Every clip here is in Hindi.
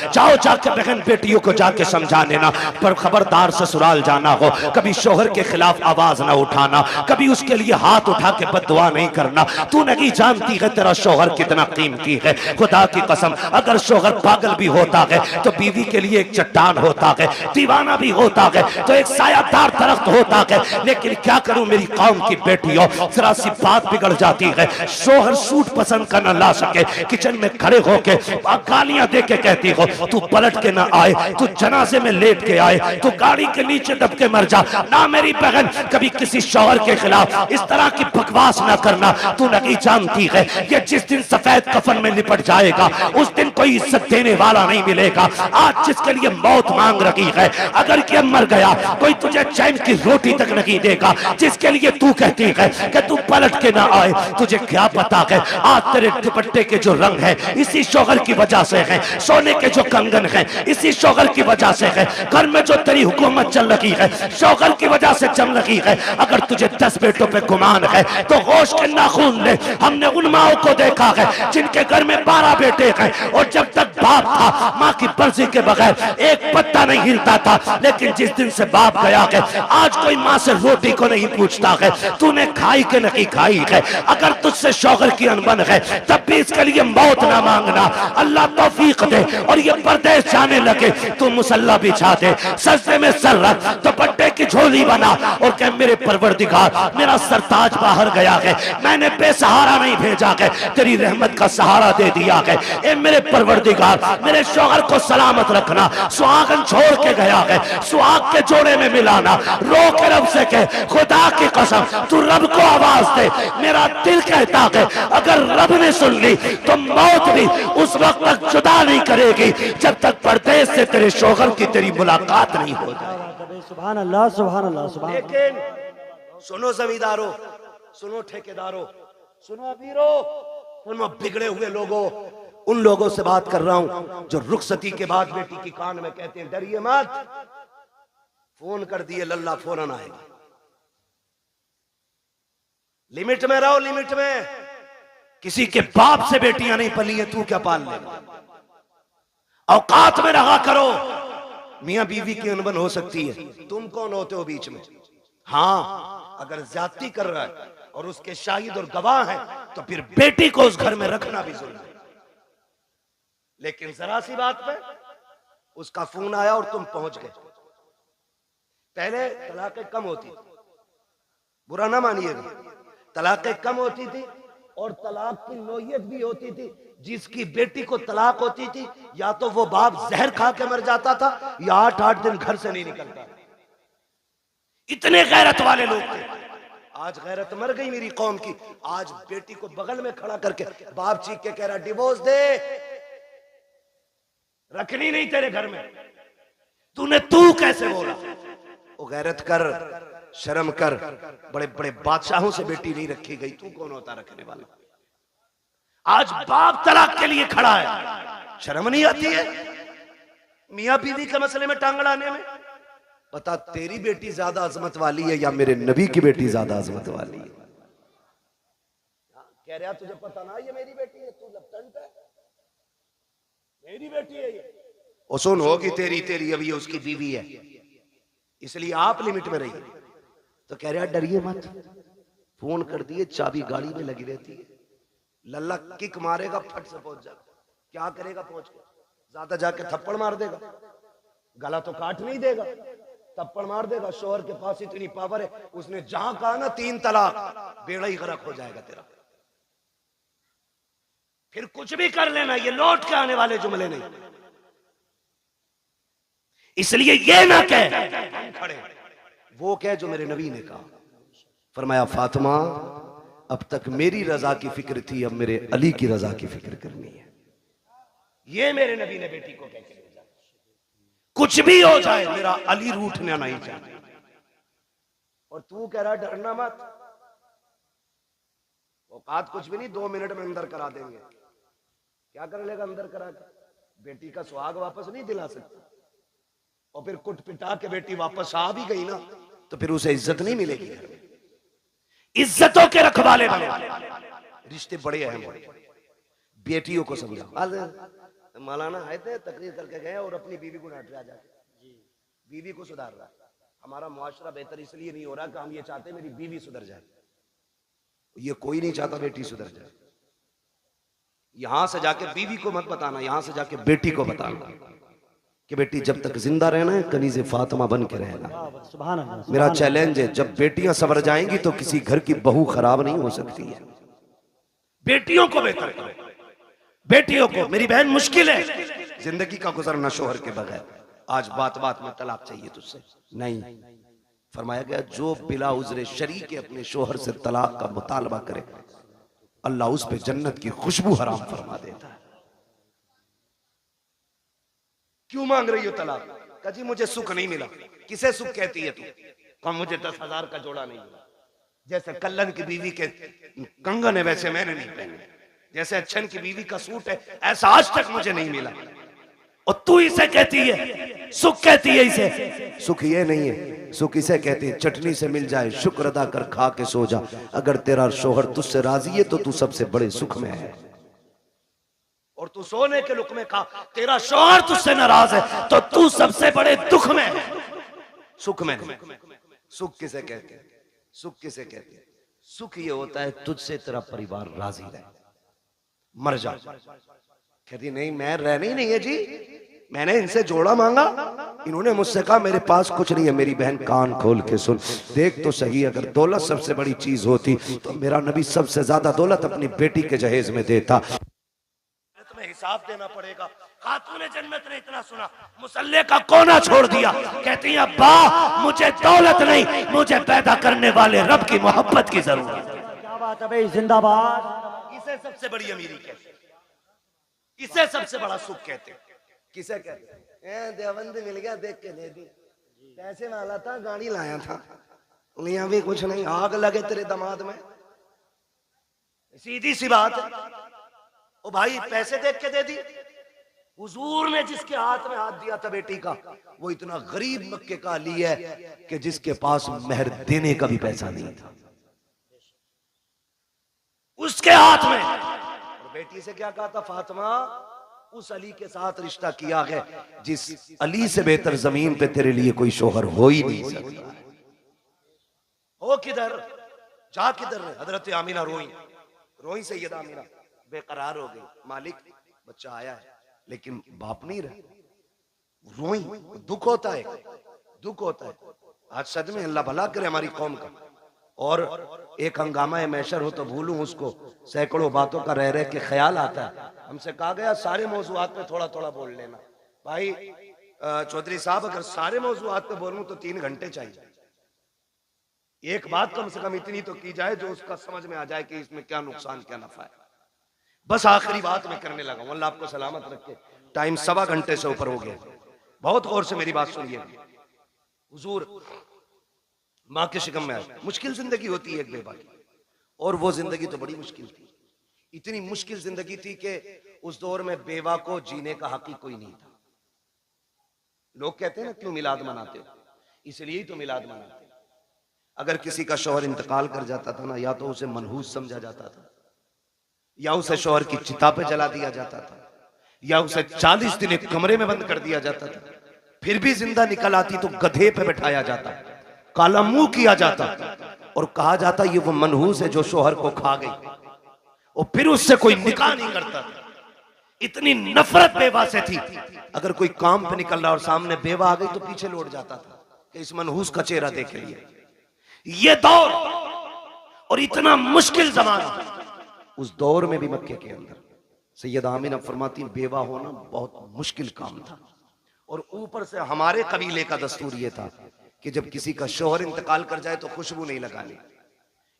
जाओ जाके बहन बेटियों को जाके समझा देना, पर खबरदार ससुराल जाना हो कभी शोहर के खिलाफ आवाज ना उठाना, कभी उसके लिए हाथ उठा के बददुआ नहीं करना। तू नहीं जानती है तेरा शोहर कितना कीमती है। खुदा की कसम, अगर शोहर पागल भी होता है तो बीवी के लिए एक चट्टान होता है, दीवाना भी होता है तो एक सायादार दरख्त होता है। लेकिन क्या करूं मेरी कौम की बेटियों, जरा सी बात बिगड़ जाती है। शोहर सूट पसंद कर न ला सके, किचन में खड़े होके गालियां दे के कहती हो तू पलट के ना आए, तू जनाजे में लेट के आए, तू गाड़ी के नीचे दब के मर जा। ना मेरी बहन, कभी किसी शौहर के खिलाफ इस तरह की बकवास ना करना। तू नहीं जानती है ये जिस दिन सफेद कफन में लिपट जाएगा उस दिन कोई इज्जत देने वाला नहीं मिलेगा। आज जिसके लिए मौत मांग रही है, अगर ये मर गया कोई तुझे चैन की रोटी तक नहीं देगा। जिसके लिए तू कहती है कि तू पलट के ना आए, तुझे क्या पता है आज तेरे दुपट्टे के जो रंग है इसी शौहर की वजह से है, सोने के जो कंगन है इसी शौहर की वजह से है, घर में जो तेरी हुकूमत चल रही है शौहर की वजह से चल रही है। अगर तुझे 10 बेटों पे गुमान है तो होश के नाखून ले। हमने उन माओं को देखा है जिनके घर में 12 बेटे हैं और जब तक बाप था माँ की मर्जी के बगैर एक पत्ता नहीं हिलता था, लेकिन जिस दिन से बाप गया है आज कोई माँ से रोटी को नहीं पूछता है तूने खाई के नहीं खाई है। अगर तुझसे शौहर की अनबन है तब भी इसके लिए मौत ना मांगना। अल्लाह तौफीक दे और ये परदेश जाने लगे तू मुसल्ला बिछा दे, सजदे में सर रख, दुपट्टे की झोली बना और कह मेरे परवरदिगार मेरा सरताज बाहर गया है, मैंने बेसहारा नहीं भेजा है, तेरी रहमत का सहारा दे दिया है। ए मेरे परवरदिगार मेरे शौहर को सलामत रखना, सुहागन छोड़ के गया है, सुहाग के जोड़े में मिलाना। रो के रब से कह खुदा की कसम तू रब को आवाज दे। मेरा दिल कहता है अगर रब ने सुन ली तो मौत भी उस वक्त तक जुदा नहीं करेगी जब तक परदेश से तेरे शौहर की तेरी मुलाकात नहीं हो जाए। सुभान अल्लाह सुभान अल्लाह सुभान। लेकिन सुनो जमींदारों, सुनो ठेकेदारों, सुनो अमीरों, सुनो बिगड़े हुए लोगों, उन लोगों से बात कर रहा हूं जो रुखसती के बाद बेटी की कान में कहते हैं डरिए मत, फोन कर दिए लल्ला फौरन आएगा। लिमिट में रहो, लिमिट में। किसी के बाप से बेटियां नहीं पली है, तू क्या पाल लेगा। औकात में रहा करो। मियां बीवी की अनबन हो सकती है, तुम कौन होते हो बीच में। हाँ, अगर ज्यादती कर रहा है और उसके शाहिद और गवाह हैं तो फिर बेटी को उस घर में रखना भी जरूरी है। लेकिन जरा सी बात पे उसका फोन आया और तुम पहुंच गए। पहले तलाकें कम होती थी, बुरा ना मानिएगा, तलाकें कम होती थी और तलाक की नौयत भी होती थी। जिसकी बेटी को तलाक होती थी या तो वो बाप जहर खा के मर जाता था या 8-8 दिन घर से नहीं निकलता। इतने गैरत वाले लोग थे। आज गैरत मर गई मेरी कौम की। आज बेटी को बगल में खड़ा करके बाप चीख के कह रहा डिवोर्स दे, रखनी नहीं तेरे घर में। तू कैसे बोला। वो गैरत कर, शर्म कर। बड़े बड़े बादशाहों से बेटी नहीं रखी गई, तू कौन होता रखने वाला। आज बाप तलाक के लिए खड़ा है, शर्म नहीं आती है मियां बीवी के मसले में टांग अड़ाने में। पता तेरी बेटी ज्यादा अजमत वाली है या मेरे नबी की बेटी ज्यादा अजमत वाली है। कह रहा तुझे पता ना ये मेरी बेटी है, तू लपटंट है, मेरी बेटी है ये। और सुन होगी तेरी अभी उसकी बीवी है, इसलिए आप लिमिट में रहिए। तो कह रहा डरिए मत, फोन कर दिए, चाबी गाड़ी में लगी रहती है, लल्ला किक मारेगा फट से पहुंच जाएगा। क्या करेगा पहुंच के, ज्यादा जाके थप्पड़ मार देगा, गला तो काट नहीं देगा, थप्पड़ मार देगा। शोहर के पास इतनी पावर है, उसने जहां कहा ना 3 तलाक, बेड़ा ही गरक हो जाएगा तेरा। फिर कुछ भी कर लेना, ये लौट के आने वाले जुमले नहीं। इसलिए ये ना कह खड़े, वो कह जो मेरे नबी ने कहा। फरमाया फातिमा अब तक मेरी रजा की फिक्र थी, अब मेरे अली की रजा की फिक्र करनी है। ये मेरे नबी ने बेटी को कह के भेजा। कुछ भी हो जाए मेरा अली रूठना नहीं चाहिए। और तू कह रहा डरना मत, औकात कुछ भी नहीं, 2 मिनट में अंदर करा देंगे। क्या कर लेगा अंदर करा के, बेटी का सुहाग वापस नहीं दिला सकता। और फिर कुट पिटा के बेटी वापस आ भी गई ना तो फिर उसे इज्जत नहीं मिलेगी। इज्जतों के रखवाले बने, रिश्ते बड़े अहम हैं। बेटियों को समझाओ। मौलाना आए थे, तकरीर करके गए और अपनी बीवी को डांट रहा जाके, बीवी को सुधार रहा। हमारा मुआशरा बेहतर इसलिए नहीं हो रहा कि हम ये चाहते मेरी बीवी सुधर जाए। ये कोई नहीं चाहता बेटी सुधर जाए। यहां से जाके बीवी को मत बताना, यहां से जाके बेटी को बताना कि बेटी जब तक जिंदा रहना है कनीज़े फातिमा बन के रहना। सुभान अल्लाह। मेरा चैलेंज है, जब बेटियां सवर जाएंगी तो किसी घर की बहू खराब नहीं हो सकती है। बेटियों को बेहतर करो, बेटियों को। मेरी बहन मुश्किल है जिंदगी का गुजरना शोहर के बगैर। आज बात बात में तलाक चाहिए तुझसे, नहीं। फरमाया गया जो बिला उज़्र शरी के अपने शोहर से तलाक का मुतालबा करे अल्लाह उस पे जन्नत की खुशबू हराम फरमा देता है। क्यों मांग रही हो तलाक? कहा जी मुझे सुख नहीं मिला। किसे सुख कहती है तू? कहा मुझे 10,000 का जोड़ा नहीं मिला। जैसे कल्लन की बीवी के कंगन है वैसे मैंने नहीं पहने, जैसे अच्छन की बीवी का सूट है ऐसा आज तक मुझे नहीं मिला। और तू इसे कहती है सुख, कहती है इसे सुख ये नहीं है, सुख इसे कहते हैं चटनी से मिल जाए शुक्र अदा कर खा के सो जा। अगर तेरा शोहर तुझसे राजी है तो तू सबसे बड़े सुख में है। और तू सोने के लुक में खा, तेरा शोहर तुझसे नाराज है तो तू सबसे बड़े दुख में है, सुख में नहीं। सुख किसे कहते हैं? सुख किसे कहते हैं? सुख ये होता है तुझसे तेरा परिवार राजी रहे। मर जा। कहती नहीं मैं रहना ही नहीं है जी, मैंने इनसे जोड़ा मांगा, इन्होंने मुझसे कहा मेरे पास कुछ नहीं है। मेरी बहन कान खोल के सुन, देख तो सही, अगर दौलत सबसे बड़ी चीज होती तो मेरा नबी सबसे ज्यादा दौलत अपनी बेटी के जहेज में देता। तुम्हें हिसाब देना पड़ेगा। खातूने जन्नत ने इतना सुना, मुसल्ले का कोना छोड़ दिया। कहती है अब्बा मुझे दौलत नहीं, मुझे पैदा करने वाले रब की मोहब्बत की जरूरत है। क्या बात है भाई, जिंदाबाद। इसे सबसे बड़ी अमीरी कहते हैं, इसे सबसे बड़ा सुख कहते हैं। किसे कहते हैं? देवबंद मिल गया देख के दे दी, पैसे वाला था गाड़ी लाया था, यहाँ भी कुछ नहीं, आग लगे तेरे दामाद में। सीधी सी बात है। ओ भाई पैसे देख के दे दी। हुजूर ने जिसके हाथ में हाथ दिया था बेटी का, वो इतना गरीब मक्के का अली है कि जिसके पास मेहर देने का भी पैसा नहीं था, उसके हाथ में। और बेटी से क्या कहा था? फातिमा उस अली के साथ रिश्ता किया है जिस अली से बेहतर जमीन पे तेरे लिए कोई शोहर हो ही नहीं सकता। हो किधर, जा किधर? हजरत आमीना रोई, रोई सैयदा आमीना बेकरार हो गई। मालिक बच्चा आया है लेकिन बाप नहीं रहे। रोई, दुख होता है, दुख होता है। आज सदमे, अल्लाह भला करे हमारी कौम का। और एक हंगामा है मैशर हो तो भूलूं उसको, सैकड़ों बातों का रह रह के ख्याल आता है। हमसे कहा गया सारे मौजूआत पे थोड़ा थोड़ा बोल लेना। भाई चौधरी साहब अगर सारे मौजूआत पे बोलूं तो 3 घंटे चाहिए। एक बात कम से कम इतनी तो की जाए जो उसका समझ में आ जाए कि इसमें क्या नुकसान क्या नफा है। बस आखिरी बात मैं करने लगा हूं, अल्लाह आपको सलामत रखे। टाइम 1.25 घंटे से ऊपर हो गया। बहुत गौर से मेरी बात सुनिए। हुजूर माँ के शिकम में आए, मुश्किल जिंदगी होती है एक बेवा की, और वो जिंदगी तो बड़ी मुश्किल थी। इतनी मुश्किल जिंदगी थी कि उस दौर में बेवा को जीने का हक ही कोई नहीं था। लोग कहते हैं ना क्यों मिलाद मनाते हो? इसलिए ही तो मिलाद मनाते हैं। अगर किसी का शौहर इंतकाल कर जाता था ना, या तो उसे मनहूस समझा जाता था, या उसे शौहर की चिता पे जला दिया जाता था, या उसे 40 दिन एक कमरे में बंद कर दिया जाता था। फिर भी जिंदा निकल आती तो गधे पे बैठाया जाता, काला मुंह किया जाता और कहा जाता ये वो मनहूस है जो शौहर को खा गई, और फिर उससे कोई निकाह नहीं करता था। इतनी नफरत बेवा से थी, अगर कोई काम पे निकल रहा और सामने बेवा आ गई तो पीछे लौट जाता था कि इस मनहूस का चेहरा देख लिए। ये दौर और इतना मुश्किल जमाना, उस दौर में भी मक्के के अंदर सैयदा आमीना फरमाती बेवा होना बहुत मुश्किल काम था। और ऊपर से हमारे कबीले का दस्तूर ये था कि जब किसी का शौहर इंतकाल कर जाए तो खुशबू नहीं लगानी,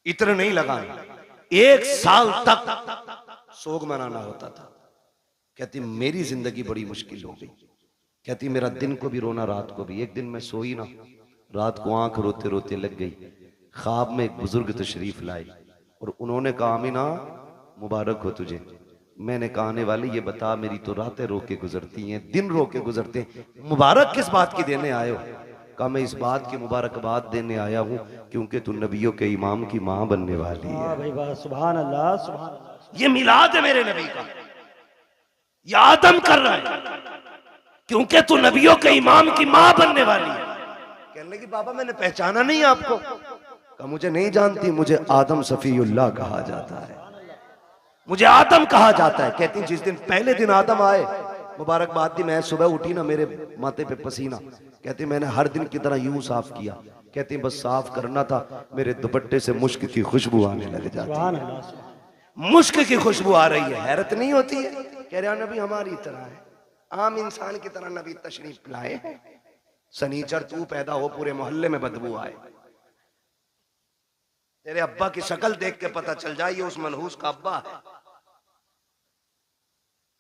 इत्र नहीं लगानी, 1 साल तक सोग मनाना होता था। कहती मेरी जिंदगी बड़ी मुश्किल हो गई। कहती मेरा दिन को भी रोना रात को भी। एक दिन मैं सोई ना, रात को आंख रोते रोते लग गई। ख्वाब में एक बुजुर्ग तशरीफ लाई और उन्होंने कहा आमीना मुबारक हो तुझे। मैंने कहा आने वाली ये बता, मेरी तो रातें रो के गुजरती हैं, दिन रो के गुजरते हैं, मुबारक किस बात की देने आए हो? कहा मैं इस बात की मुबारकबाद देने आया हूँ क्योंकि तू नबियों के इमाम की माँ बनने वाली है। भाई वाह, सुभान अल्लाह, सुभान अल्लाह। ये मिलाद है मेरे नबी का, या आदम कर रहा है, क्योंकि तू नबियों के इमाम की मां बनने वाली है। कहने लगी बाबा मैंने पहचाना नहीं आपको। कहा मुझे नहीं जानती, मुझे आदम सफीउल्लाह कहा जाता है, मुझे आदम कहा जाता है। कहती जिस दिन पहले दिन आदम आए, मुबारकबाद दी, मैं सुबह उठी ना मेरे माथे पे पसीना, कहती मैंने हर दिन की तरह यूं साफ किया। कहती बस साफ करना था, मेरे दुपट्टे से मुश्क की खुशबू आने लग जाती, मुश्क की खुशबू आ रही है। हैरत नहीं होती है? कह रहा नबी हमारी तरह है, आम इंसान की तरह नबी तशरीफ लाए, सनीचर तू पैदा हो पूरे मोहल्ले में बदबू आए, तेरे अब्बा की शक्ल देख के पता चल जाए ये उस मनहूस का अब्बा है,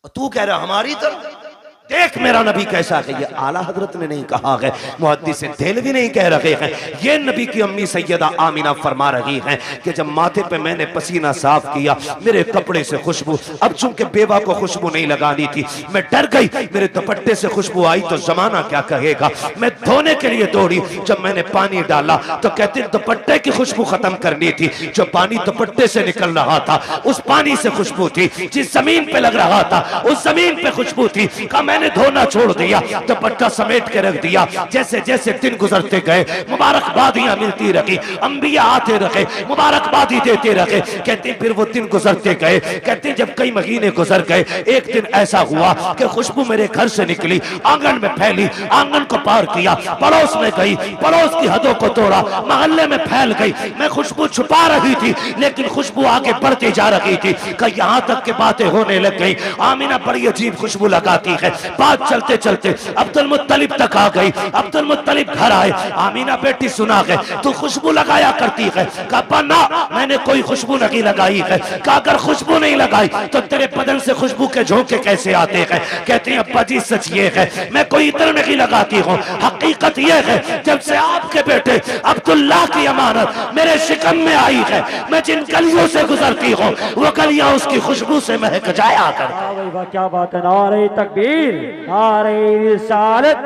और तू कह रहा हमारी तरह। देख मेरा नबी कैसा है। ये आला हजरत ने नहीं कहा है, मुहद्दिस देलवी नहीं कह रहे हैं, ये नबी की अम्मी सैयदा आमिना फरमा रही हैं कि जब माथे पे मैंने पसीना साफ किया, मेरे कपड़े से खुशबू, अब चूंकि बेवा को खुशबू नहीं लगानी थी, मैं डर गई, मेरे दुपट्टे से खुशबू आई तो जमाना क्या कहेगा। मैं धोने के लिए दौड़ी, जब मैंने पानी डाला तो कहते दुपट्टे की खुशबू खत्म करनी थी, जो पानी दुपट्टे से निकल रहा था उस पानी से खुशबू थी, जिस जमीन पे लग रहा था उस जमीन पे खुशबू थी। का मैंने धोना छोड़ दिया, दुपट्टा समेट के रख दिया। जैसे जैसे दिन गुजरते गए, मुबारकबादियां मिलती रही, अंबिया आते रहे, मुबारकबादी देते रहे। कहते फिर वो दिन गुजरते गए, कहते जब कई महीने गुजर गए, एक दिन ऐसा हुआ कि खुशबू मेरे घर से निकली, आंगन में फैली, आंगन को पार किया, पड़ोस में गई, पड़ोस की हदों को तोड़ा, मोहल्ले में फैल गई। मैं खुशबू छुपा रही थी, लेकिन खुशबू आगे बढ़ती जा रही थी कि यहां तक के बातें होने लग गई। आमिना बड़ी अजीब खुशबू लगाती है। बात चलते चलते अब्दुल मुत्तलिब तक आ गई। अब्दुल मुत्तलिब घर आए, आमीना बेटी सुना है तू खुशबू लगाया करती है। कहा ना मैंने कोई खुशबू नहीं लगाई है। कहा अगर खुशबू नहीं लगाई तो तेरे बदन से खुशबू के झोंके कैसे आते हैं। कहते हैं अब्बा जी सच ये है मैं कोई इत्र नहीं लगाती हूँ, हकीकत ये है जब से आपके बेटे अब्दुल्ला की अमानत मेरे शिकन में आई है, मैं जिन गलियों से गुजरती हूँ वो गलियां उसकी खुशबू से महक जाया कर। क्या बात है, नारे तकबीर, नारे रिसालत।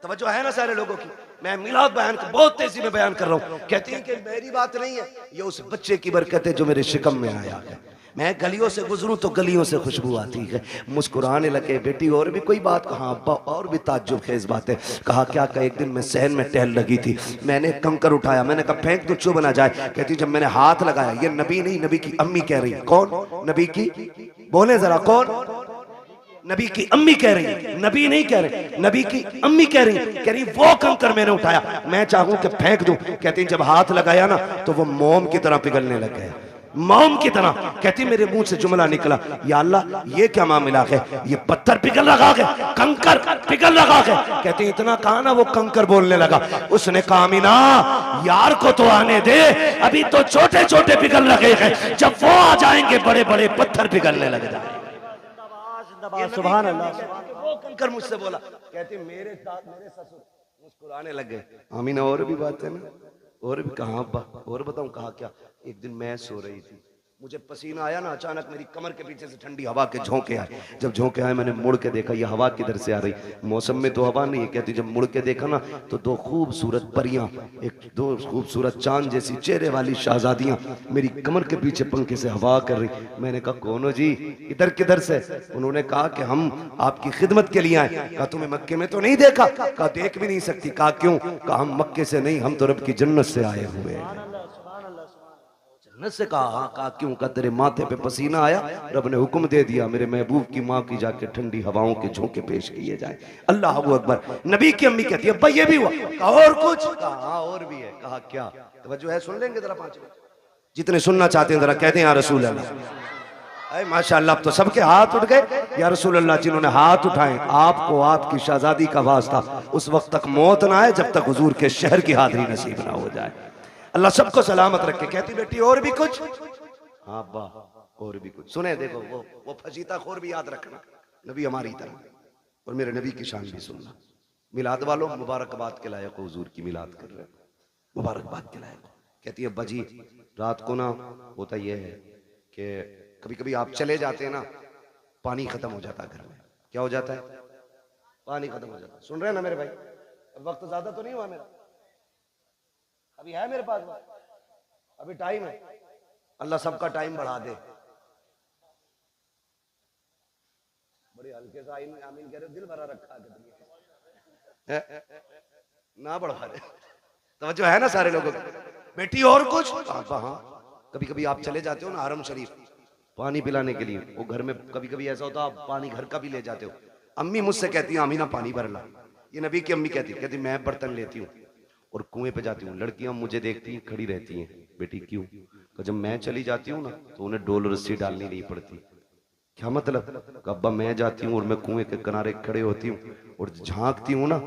तवज्जो है ना सारे लोगों की। मैं मिलाद बयान को बहुत तेजी में बयान कर रहा हूँ। कहती है कि मेरी बात नहीं है, ये उस बच्चे की बरकत है जो मेरे शिकम में आया है। मैं गलियों से गुजरूं तो गलियों से खुशबू आती है। मुस्कुराने लगे। बेटी और भी कोई बात? कहा अब्बा और भी ताज्जुब खेज बात है। कहा क्या? का एक दिन मैं सहन में टहल लगी थी, मैंने कंकर उठाया, मैंने कहा फेंक तो चुभ ना जाए। कहती जब मैंने हाथ लगाया, ये नबी नहीं नबी की अम्मी कह रही। कौन? नबी की, बोले जरा कौन? नबी की अम्मी कह रही है, नबी नहीं कह रहे, नबी की अम्मी कह रही वो कंकर मैंने उठाया, मैं चाहूं कि फेंक दूं। कहती जब हाथ लगाया ना तो वो मोम की तरह पिघलने लग गया, मोम की तरह। कहती मेरे मुंह से जुमला निकला, या अल्लाह ये क्या मामला है, ये पत्थर पिघल रहा है, कंकर पिघल रहा है। कहती इतना कहा ना वो कंकर बोलने लगा। उसने कहा अमीना यार को तो आने दे, अभी तो छोटे छोटे पिघल रहे हैं, जब वो आ जाएंगे बड़े बड़े पत्थर पिघलने लग जाए। सुभान अल्लाह। वो कंकर मुझसे बोला। कहती मेरे ससुर मुस्कुराने लग गए। आमीना और भी बात है ना, और भी कहा अब्बा और बताऊं? कहा क्या? एक दिन मैं सो रही थी, मुझे पसीना आया ना, अचानक मेरी कमर के पीछे से ठंडी हवा के झोंके आए। जब झोंके आए मैंने मुड़ के देखा, ये हवा किधर से आ रही? मौसम में तो हवा नहीं है। कहती जब मुड़ के देखा ना तो दो खूबसूरत परियां, दो खूबसूरत चांद जैसी चेहरे वाली शहजादियां मेरी कमर के पीछे पंखे से हवा कर रही। मैंने कहा कौन हो जी, इधर किधर से? उन्होंने कहा कि हम आपकी खिदमत के लिए आए। कहा तुम्हें मक्के में तो नहीं देखा? कहा देख भी नहीं सकती। कहा क्यों? कहा हम मक्के से नहीं, हम तो रब की जन्नत से आए हुए हैं। से कहा कहा क्यों? का तेरे माथे पे पसीना आया, रब ने हुक्म दे दिया मेरे महबूब की माँ की जाके ठंडी हवाओं के झोंके पेश किए जाए। अल्लाह अकबर। नबी की अम्मी कहती है भाई ये भी हुआ? कहा और कुछ? कहा और भी है। कहा क्या? तवज्जो है, सुन लेंगे जरा 5 मिनट, जितने सुनना चाहते हैं जरा कहते हैं या रसूल अल्लाह। माशाअल्लाह, अब तो सबके हाथ उठ गए या रसूल अल्लाह। जिन्होंने हाथ उठाए आपको आपकी शहजादी का वास्ता उस वक्त तक मौत ना आए जब तक हुजूर के शहर की हाजिरी नसीब ना हो जाए। अल्लाह सबको सलामत रखे। कहती बेटी और भी कुछ? हाँ अब्बा और भी कुछ। सुने देखो वो फजीता खोर भी याद रखना, नबी हमारी तरह, और मेरे नबी की शान भी सुनना। मिलाद वालों मुबारकबाद के लायक हुजूर की मिलाद कर रहे, मुबारकबाद के लायक। कहती है अब्बा जी रात को ना होता यह है कि कभी कभी आप चले जाते हैं ना, पानी खत्म हो जाता है घर में। क्या हो जाता है? पानी खत्म हो जाता है। सुन रहे हैं ना मेरे भाई? वक्त ज्यादा तो नहीं हुआ मेरा, अभी है मेरे पास वक्त, अभी टाइम है। अल्लाह सबका टाइम बढ़ा दे। बड़े हल्के से आमीन आमीन कह रहे हो, दिल भरा रखा है ना बढ़ा रहे तो जो है ना सारे लोगों को। बेटी और कुछ? हाँ, कभी कभी आप चले जाते हो ना हरम शरीफ पानी पिलाने के लिए, वो घर में कभी कभी ऐसा होता है आप पानी घर का भी ले जाते हो। अम्मी मुझसे कहती है आमीना पानी भर ला, ये नबी की अम्मी कहती मैं बर्तन लेती हूँ और कुएं पे जाती हूँ। लड़कियां मुझे देखती हैं खड़ी रहती हैं, बेटी क्यों? तो जब मैं चली जाती हूँ ना तो उन्हें डोल रस्सी डालनी नहीं पड़ती। क्या मतलब? अब्बा मैं जाती हूँ और मैं कुएं के किनारे खड़े होती हूँ और झांकती हूँ ना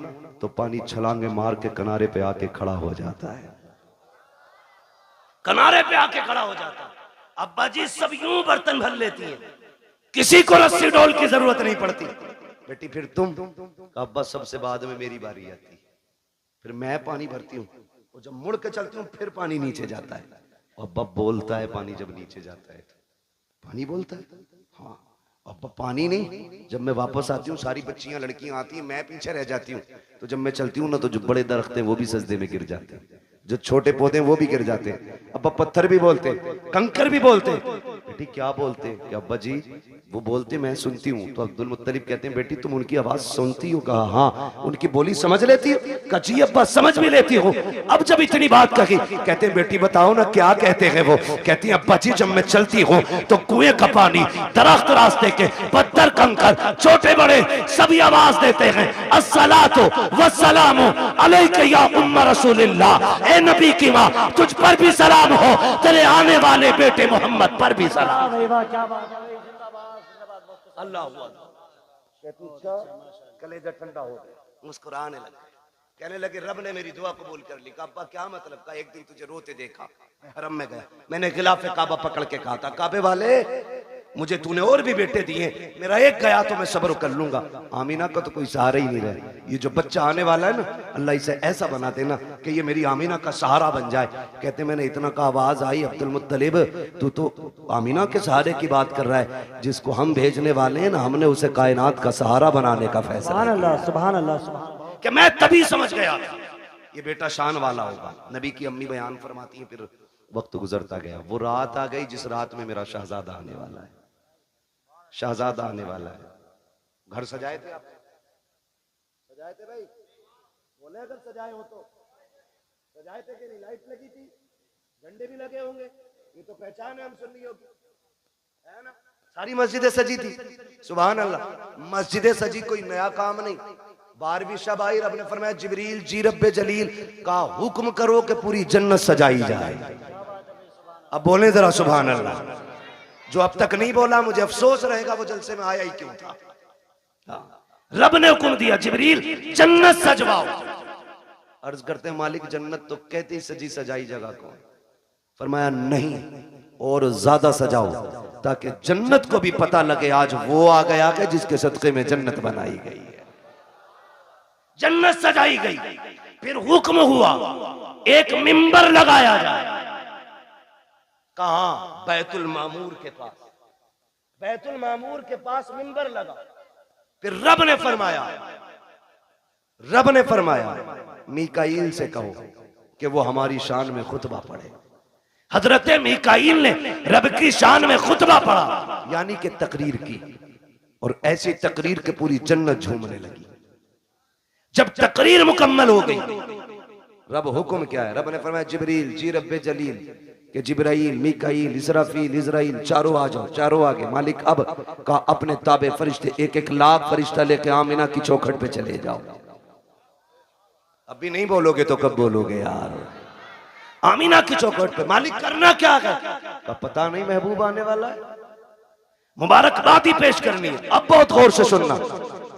तो पानी छलांगे मार के किनारे पे आके खड़ा हो जाता है, किनारे पे आके खड़ा हो जाता है। अब्बा जी सब यूं बर्तन भर लेती हैं, किसी को रस्सी डोल की जरूरत नहीं पड़ती। बेटी फिर तुम? अब्बा सबसे बाद में मेरी बारी आती, फिर मैं पानी भरती हूँ और जब मुड़ के चलती हूँ फिर पानी नीचे जाता है। अब्बा बोलता है पानी जब नीचे जाता है तो पानी बोलता है। हाँ अब्बा पानी नहीं। जब मैं वापस आती हूँ सारी बच्चियां लड़कियां आती हैं, मैं पीछे रह जाती हूँ, तो जब मैं चलती हूँ ना तो जो बड़े दरख्त हैं वो भी सजदे में गिर जाते हैं, जो छोटे पौधे हैं वो भी गिर जाते हैं। अब्बा पत्थर भी बोलते, कंकर भी बोलते। बेटी क्या बोलते? कि अब्बा जी वो बोलते मैं सुनती हूँ। तो अब्दुल मुत्तलिब कहते हैं बेटी तुम उनकी आवाज सुनती हो? कहा हाँ। उनकी बोली समझ लेती हो? कहा जी अब्बा समझ भी लेती हो। अब जब इतनी बात कही कहते हैं बेटी बताओ ना क्या कहते हैं वो? कहती है अब्बा जी जब मैं चलती हूँ तो कुएं का पानी, दरख्त, रास्ते के पत्थर, कंकर, छोटे बड़े सभी आवाज देते हैं अस्सलातु वस्सलामु अलैका या उम्म रसूलिल्लाह। ए नबी की माँ तुझ पर भी सलाम हो, तेरे आने वाले बेटे मोहम्मद पर भी सलाम। क्या बात है, अल्लाह कलेजा ठंडा हो गया, मुस्कुराने लगे, कहने लगे रब ने मेरी दुआ कबूल कर ली। कहा अब्बा क्या मतलब? का एक दिन तुझे रोते देखा, हरम में गया, मैंने खिलाफ काबा पकड़ के कहा था काबे वाले मुझे तूने और भी बेटे दिए, मेरा एक गया तो मैं सब्र कर लूंगा। आमीना का तो कोई सहारा ही नहीं रहा। ये जो बच्चा आने वाला है ना अल्लाह इसे ऐसा बना देना कि ये मेरी आमीना का सहारा बन जाए। कहते मैंने इतना का आवाज आई अब्दुल मुत्तलिब तू तो आमीना के सहारे की बात कर रहा है, जिसको हम भेजने वाले हैं ना हमने उसे कायनात का सहारा बनाने का फैसला। सुभान अल्लाह सुभान अल्लाह सुभान। कि मैं तभी समझ गया ये बेटा शान वाला होगा। नबी की अम्मी बयान फरमाती है फिर वक्त गुजरता गया, वो रात आ गई जिस रात में मेरा शहजादा आने वाला है, शहजादा आने वाला है। घर सजाए थे आप? सजाए थे भाई? बोले अगर सजाए हो तो सजाए थे कि नहीं? लाइट लगी थी, झंडे भी लगे होंगे, ये तो पहचान है हम सुन्नियों की, है ना? सारी मस्जिदें सजी थी। सुभान अल्लाह। मस्जिदें सजी कोई नया काम नहीं। 12वीं शब आई, रब ने फरमाया जिब्रील जी रब्बे जलील का हुक्म करो कि पूरी जन्नत सजाई जाए। अब बोले जरा सुभान अल्लाह। जो अब तक नहीं बोला मुझे अफसोस रहेगा वो जलसे में आया ही क्यों था। रब ने हुक्म दिया जिब्रील जन्नत सजवाओ। अर्ज करते हैं मालिक जन्नत तो कहते ही सजी सजाई जगह को। फरमाया नहीं और ज्यादा सजाओ ताकि जन्नत को भी पता लगे आज वो आ गया कि जिसके सदके में जन्नत बनाई गई है। जन्नत सजाई गई, फिर हुक्म हुआ एक मिंबर लगाया जाए। कहां? बैतुल मामूर के पास। बैतुल मामूर के पास मिंबर लगा। फिर रब ने फरमाया मीकाईल से कहो कि वो हमारी शान में खुतबा पढ़े। हजरत मीकाईल ने रब की शान में खुतबा पढ़ा, यानी कि तकरीर की, और ऐसी तकरीर के पूरी जन्नत झूमने लगी। जब तकरीर मुकम्मल हो गई, रब हुक्म क्या है? रब ने फरमाया जिब्रील जी रब्बे जलील कि जिब्राइल, मीकाईल, इसराफील, इजराइल चारों आ जाओ। चारों आगे। मालिक अब का अपने ताबे फरिश्ते 1-1 लाख फरिश्ता लेके आमीना की चौखट पे चले जाओ। अभी नहीं बोलोगे तो कब बोलोगे यार? आमीना की चौखट पे। मालिक करना क्या है? का पता नहीं, महबूब आने वाला है, मुबारकबाद ही पेश करनी है। अब बहुत गौर से सुनना।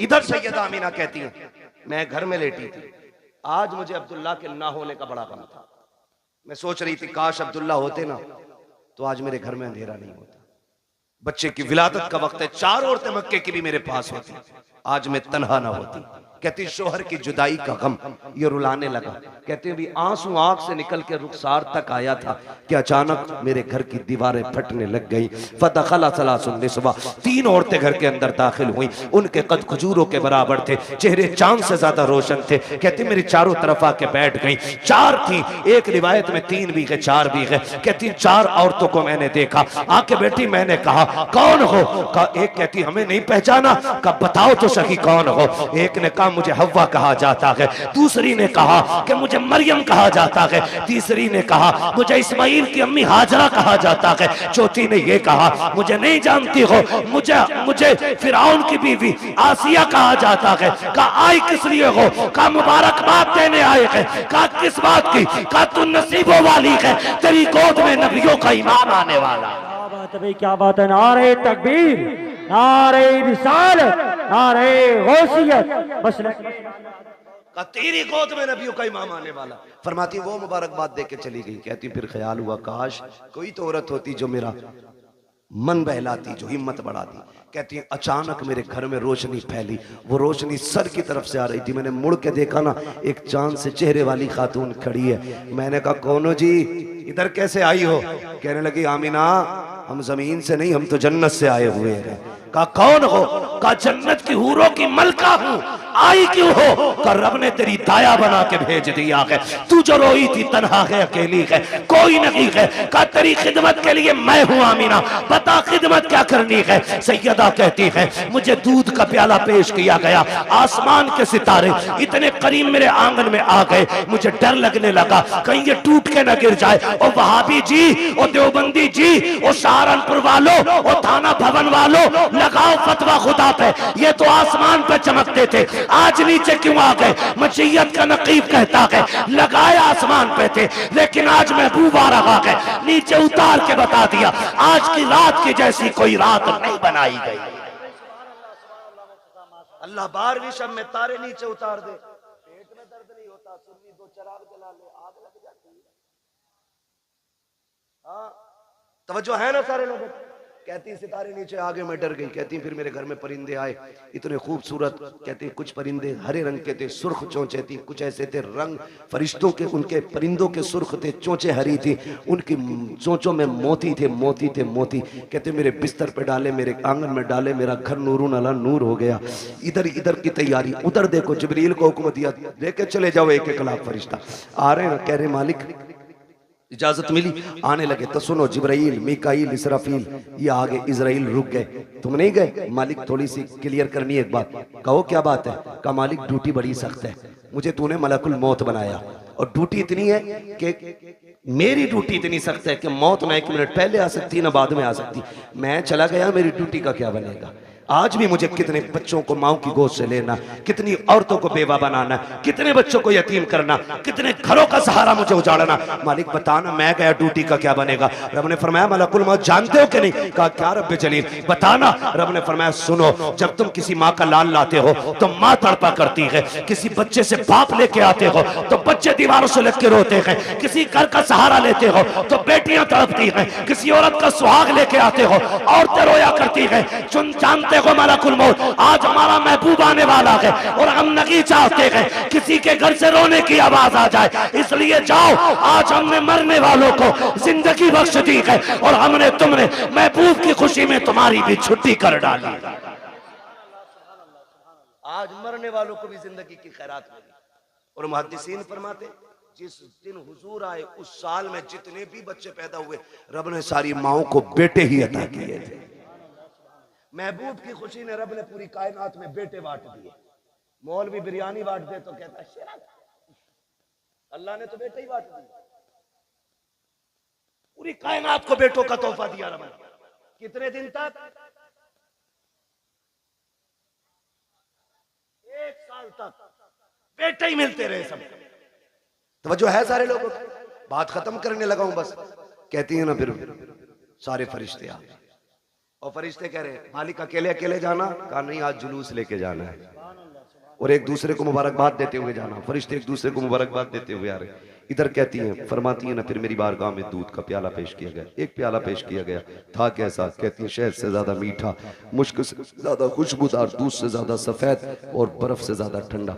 इधर सैयदा आमीना कहती है मैं घर में लेटी थी, आज मुझे अब्दुल्ला के ना होने का बड़ा गम था। मैं सोच रही थी काश अब्दुल्ला होते ना तो आज मेरे घर में अंधेरा नहीं होता। बच्चे की विलादत का वक्त है, 4 औरतें मक्के की भी मेरे पास होती, आज मैं तन्हा ना होती। कहती शोहर की जुदाई का गम, ये रुलाने लगा। कहते भी आंसू आंख से निकल के रुखसार तक आया था कि अचानक मेरे घर की दीवारें फटने लग गई। फदखला सलासुन निस्वा, 3 औरतें घर के अंदर दाखिल हुई। उनके कद खजूरों के बराबर थे, चेहरे चांद से ज्यादा रोशन थे। कहती मेरी चारों तरफ आके बैठ गई। 4 थी, एक रिवायत में 3 भी गए 4 भी गए। कहती 4 औरतों को मैंने देखा, आके बैठी। मैंने कहा कौन हो? कहा एक कहती हमें नहीं पहचाना। कहा बताओ तो सही कौन हो? एक ने कहा मुझे हव्वा कहा जाता है, दूसरी ने कहा कि मुझे मरियम कहा जाता है, तीसरी ने कहा मुझे इस्माइल की अम्मी हाजरा कहा जाता है, चौथी ने यह कहा मुझे नहीं जानती हो, मुझे फिरौन की बीवी आसिया कहा जाता है। कहा आई किस लिए हो? कहा मुबारकबाद देने आए हैं। कहा किस बात की? कहा तू नसीबों वाली है, तेरी गोद में नबियों का ईमान आने वाला। क्या बात है भाई, क्या बात है। नारे तकबीर, नारे रिसालत, नारे गौसियत। बस का तेरी गोद में नबियों का इमाम आने वाला। फरमाती वो मुबारकबाद दे के चली गई। कहती फिर ख्याल हुआ काश कोई तो औरत होती जो मेरा मन बहलाती, जो हिम्मत बढ़ाती। कहती अचानक मेरे घर में रोशनी फैली। वो रोशनी सर की तरफ से आ रही थी। मैंने मुड़ के देखा ना, एक चांद से चेहरे वाली खातून खड़ी है। मैंने कहा कौन हो जी, इधर कैसे आई हो? कहने लगी आमीना हम जमीन से नहीं, हम तो जन्नत से आए हुए हैं। कहा कौन हो? कहा जन्नत की हूरों की मलका हूं। आई क्यों हो? कहा रब ने तेरी दाया बना के भेज दिया है। तू जो रोई थी तन्हा है, अकेली है, कोई नहीं है। कहा तेरी खिदमत के लिए मैं हूं आमीना, बता खिदमत क्या करनी है? सैयदा कहती है मुझे दूध का प्याला पेश किया गया। आसमान के सितारे इतने करीब मेरे आंगन में आ गए, मुझे डर लगने लगा कहीं ये टूट के न गिर जाए। और वहाबी जी, और देवबंदी जी, और सहारनपुर वालों, और थाना भवन वालों, लगाओ फतवा खुदा पे। ये तो आसमान पे चमकते थे, आज नीचे क्यों आ गए? मशीयत का नकीब कहता है लगाए आसमान पे थे, लेकिन आज महबूब आ रहा है, नीचे उतार के बता दिया आज की रात की जैसी कोई रात नहीं बनाई गई। अल्लाह 12वीं शब में तारे नीचे उतार दे। पेट में दर्द नहीं होता, सुन्नी 2 चिराग जला ले, आग लग जाती है। हाँ तवज्जो है ना सारे लोगों? कहती सितारे नीचे आगे मैं डर गई। कहती फिर मेरे घर में परिंदे आए, इतने खूबसूरत। कहती कुछ परिंदे हरे रंग के थे, सुर्ख चोंचे थी, कुछ ऐसे थे रंग फरिश्तों के, उनके परिंदों के सुर्ख थे, चोंचे हरी थी, उनकी चोंचों में मोती थे, मोती थे मोती। कहते मेरे बिस्तर पे डाले, मेरे आंगन में डाले, मेरा घर नूरून अला नूर हो गया। इधर इधर की तैयारी, उधर देखो जिब्रील को हुक्म दिया लेके चले जाओ 1-1 लाख फरिश्ता आ रहे हैं। कह रहे मालिक इजाजत मिली, आने लगे तो सुनो जिब्राइल, मीकाईल, इसराफील ये आगे, इजराइल रुक गए। तुम नहीं गए? मालिक थोड़ी सी क्लियर करनी है एक बात। कहो क्या बात है? कहा मालिक ड्यूटी बड़ी सख्त है, मुझे तूने मलकुल मौत बनाया और ड्यूटी इतनी है कि मेरी ड्यूटी इतनी सख्त है कि मौत ना 1 मिनट पहले आ सकती ना बाद में आ सकती। मैं चला गया, मेरी ड्यूटी का क्या बनेगा? आज भी मुझे कितने बच्चों को माओ की गोद से लेना, कितनी औरतों को बेवा बनाना, कितने बच्चों को यतीम करना, कितने घरों का सहारा मुझे उजाड़ना। मालिक बताना मैं गया ड्यूटी का क्या बनेगा? रब ने फरमाया मलकुल मौत जानते हो कि नहीं? कहा क्या रब जलील बताना। रब ने फरमाया सुनो, जब तुम किसी माँ का लाल लाते हो तो माँ तड़पा करती है, किसी बच्चे से बाप लेके आते हो तो बच्चे दीवारों से लग के रोते हैं, किसी घर का सहारा लेते हो तो बेटियां तड़पती हैं, किसी औरत का सुहाग लेके आते हो औरतें रोया करती हैं। जानते हो मलकुल मौत आज हमारा महबूब आने वाला है और हम नहीं चाहते हैं किसी के घर से रोने की आवाज आ जाए, इसलिए जाओ आज हमने मरने वालों को जिंदगी बख्श दी है और हमने तुमने महबूब की खुशी में तुम्हारी भी छुट्टी कर डाली। आज मरने वालों को भी जिंदगी की खैरात मिली। और मुहद्दिसीन फरमाते जिस दिन हुजूर आए उस साल में जितने भी बच्चे पैदा हुए रब ने सारी माओं को बेटे ही अता किए थे। महबूब की खुशी ने रब ने पूरी कायनात में बेटे बांट दिए। मौलवी बिरयानी बांट दे तो कहता है शिरक, अल्लाह ने तो बेटे ही बांट दिए। पूरी कायनात को बेटों का तोहफा दिया रब ने। कितने दिन तक? 1 साल तक बेटे ही मिलते रहे सब। तवज्जो है सारे लोगों की? बात खत्म करने लगा हूं बस। कहती है ना फिर सारे फरिश्ते आ गए और फरिश्ते कह रहे मालिक अकेले अकेले जाना? कहा नहीं आज जुलूस लेके जाना है। और एक दूसरे को मुबारकबाद देते हुए जाना, फरिश्ते एक दूसरे को मुबारकबाद देते हुए आ रहे। इधर कहती हैं, फरमाती हैं ना, फिर मेरी बारगाह में दूध का प्याला पेश किया गया, एक प्याला पेश किया गया, था कैसा? कहती हैं शहद से ज्यादा मीठा, मुश्क से ज्यादा खुशबूदार, दूध से ज्यादा सफेद और बर्फ से ज्यादा ठंडा।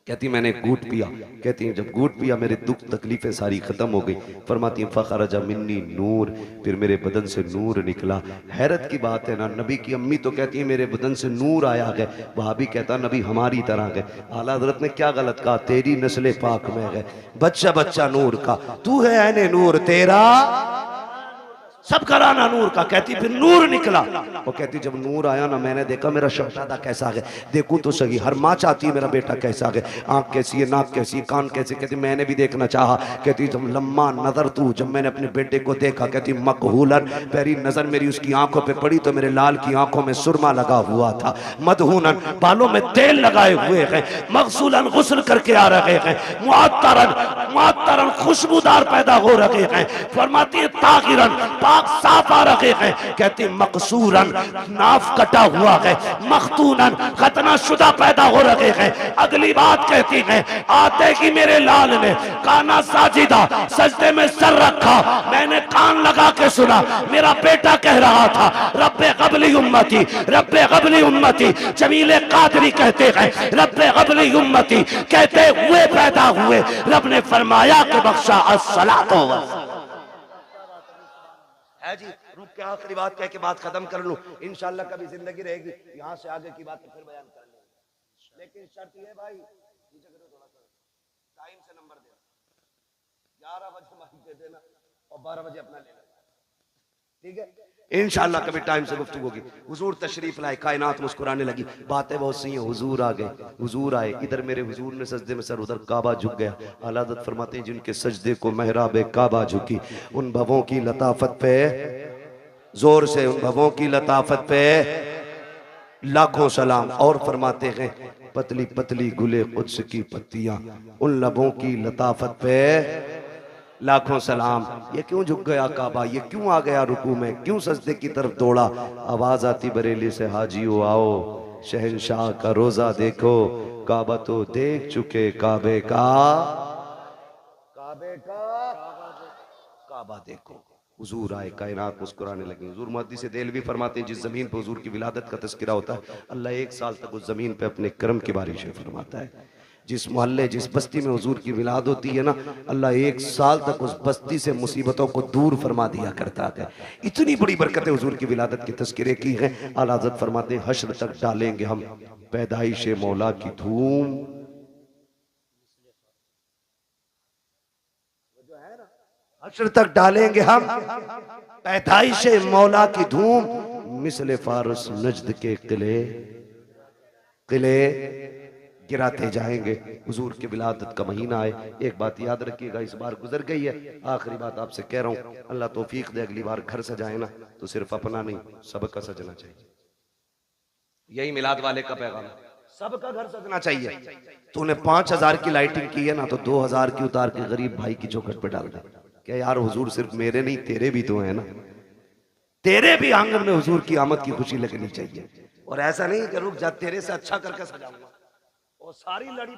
कहती मैंने घूट पिया, कहती हैं जब घूट पिया मेरे दुख तकलीफें सारी खत्म हो गई। फरमाती हैं फखरजा मिन्नी नूर, फिर मेरे बदन से नूर निकला। हैरत की बात है ना, नबी की अम्मी तो कहती है मेरे बदन से नूर आया गए, वहां भी कहता नबी हमारी तरह गए। आला हज़रत ने क्या गलत कहा? तेरी नस्ल पाक में गए, बच्चा बच्चा नूर का, तू है ऐने नूर, तेरा सब कराना नूर का। कहती फिर नूर निकला। वो कहती जब नूर आया ना, मैंने देखा मेरा शहजादा कैसा है, देखूं तो सही, हर माँ चाहती है मेरा बेटा कैसा है, आंख कैसी है, नाक कैसी है, कान कैसे। कहती मैंने भी देखना चाहा। कहती जब लम्मा नजर तू, जब मैंने अपने बेटे को देखा, कहती मकहूलन, पहली नजर मेरी उसकी आंखों पे पड़ी तो मेरे लाल की आंखों में सुरमा लगा हुआ था, मदहूनन, बालों में तेल लगाए हुए हैं, मगसूलन, गुस्ल करके आ रहे हैं, मुअत्तरन, मुअत्तरन, खुशबूदार पैदा हो रहे हैं। फरमाती है ताहिरन, साफ आ रहे हैं। कहती मकसूरन, नाफ कटा हुआ है, मखतूनन, खतना शुदा पैदा हो रहे हैं। अगली बात कहती है आते ही मेरे लाल ने काना साजिदा, सजदे में सर रखा, मैंने कान लगा के सुना, मेरा बेटा कह रहा था रब्बे क़ब्ली उम्मती, रब्बे क़ब्ली उम्मती। जमीले कादरी कहते हैं रब्बे क़ब्ली उम्मती कहते हुए पैदा हुए। रब ने फरमाया कि बख्शा अस्सलातो है जी। रुक के आखिरी बात कह के बात खत्म कर लूं, इंशाल्लाह कभी जिंदगी रहेगी यहाँ से आगे की बात तो फिर बयान कर लेंगे। लेकिन शर्त ये भाई, नीचे करो थोड़ा सा, टाइम से नंबर दे, 11 बजे माइक दे देना और 12 बजे अपना ले लेना, ठीक है? इंशाल्लाह कभी टाइम से गुफ्तगू होगी। हुजूर तशरीफ लाए, कायनात मुस्कुराने लगी, बातें बहुत सी हैं। हुजूर आ गए, हुजूर आए, इधर मेरे हुजूर ने सजदे में सर, उधर काबा झुक गया। आला हज़रत फरमाते हैं जिनके सजदे को महराब काबा झुकी, उन भवों की लताफत पे, जोर से, उन भवों की लताफत पे लाखों सलाम। और फरमाते हैं पतली पतली गुले कुद्स की पत्तियां, उन लबों की लताफत पे लाखों सलाम। ये क्यों झुक गया काबा, ये क्यों आ गया रुकू में, क्यों सजदे की तरफ दौड़ा? आवाज आती बरेली से हाजियो आओ, शहंशाह का रोजा देखो, काबा तो देख चुके, काबे का, काबे का काबा देखो। हुजूर आए, कायनात मुस्कुराने लगी। हुजूर मुहद्दिस देलवी फरमाते हैं जिस जमीन पर हुजूर की विलादत का तज़किरा होता है, अल्लाह 1 साल तक उस जमीन पे अपने करम की बारिशें फरमाता है। जिस मोहल्ले, जिस बस्ती में हुजूर की विलाद होती है ना, अल्लाह 1 साल तक उस बस्ती से मुसीबतों को दूर फरमा दिया करता है। इतनी बड़ी बरकतें हुजूर की विलादत के तज़किरे की हैं। आला हज़रत फरमाते हैं हश्र तक डालेंगे हम पैदाइश मौला की धूम, हश्र तक डालेंगे हम पैदाइश मौला की धूम, मिसले फारस नजद के किले, किले गिराते जाएंगे। हुजूर की विलादत का महीना है। एक बात याद रखिएगा, इस बार गुजर गई है, आखिरी बात आपसे कह रहा हूँ, अल्लाह तौफीक दे अगली बार घर सजाए ना तो सिर्फ अपना नहीं सबका सजना चाहिए। यही मिलाद वाले का पैगाम, सबका घर सजना चाहिए। तूने 5000 की लाइटिंग की है ना, तो 2000 की उतार के गरीब भाई की चौखट पे डाल दे। क्या यार हुजूर सिर्फ मेरे नहीं तेरे भी तो है ना, तेरे भी आंगन में हुजूर की आमद की खुशी लगनी चाहिए। और ऐसा नहीं कि रुक जा, तेरे से अच्छा करके सजाऊंगा और सारी लड़ी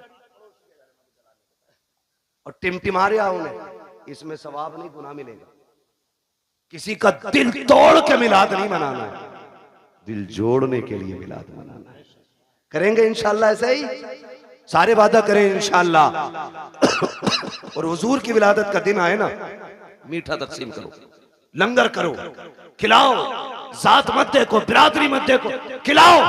और टिमटिमा रहा हूं, इसमें सवाब नहीं गुनाह मिलेगा। किसी का दिल तोड़ के मिलाद नहीं मनाना है, दिल जोड़ने के लिए मिलाद मनाना है। करेंगे इंशाल्लाह ऐसे ही, सारे वादा करें इंशाल्लाह। और हुजूर की विलादत का दिन आए ना, मीठा तकसीम करो, लंगर करो, खिलाओ, जात मत देखो, बिरादरी मत देखो, खिलाओ,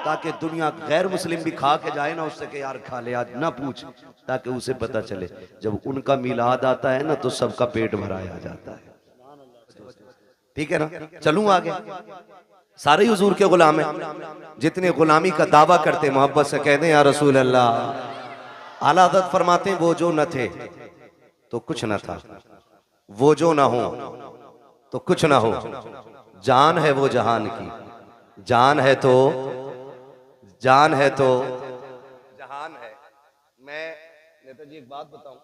ताकि दुनिया गैर मुस्लिम भी खा के जाए ना उससे कि यार खा ले आज, ना पूछ, ताकि उसे पता चले जब उनका मिलाद आता है ना तो सबका पेट भराया जाता है। ठीक है ना? चलूं आगे। सारे हुजूर के गुलाम हैं, जितने गुलामी का दावा करते मोहब्बत से कहते हैं या रसूल अल्लाह। आला हज़रत फरमाते हैं वो जो न थे तो कुछ न था, वो जो ना हो तो कुछ ना हो, जान है वो जहान की, जान है तो, जान है तो जहान है। मैं नेता जी एक बात बताऊं,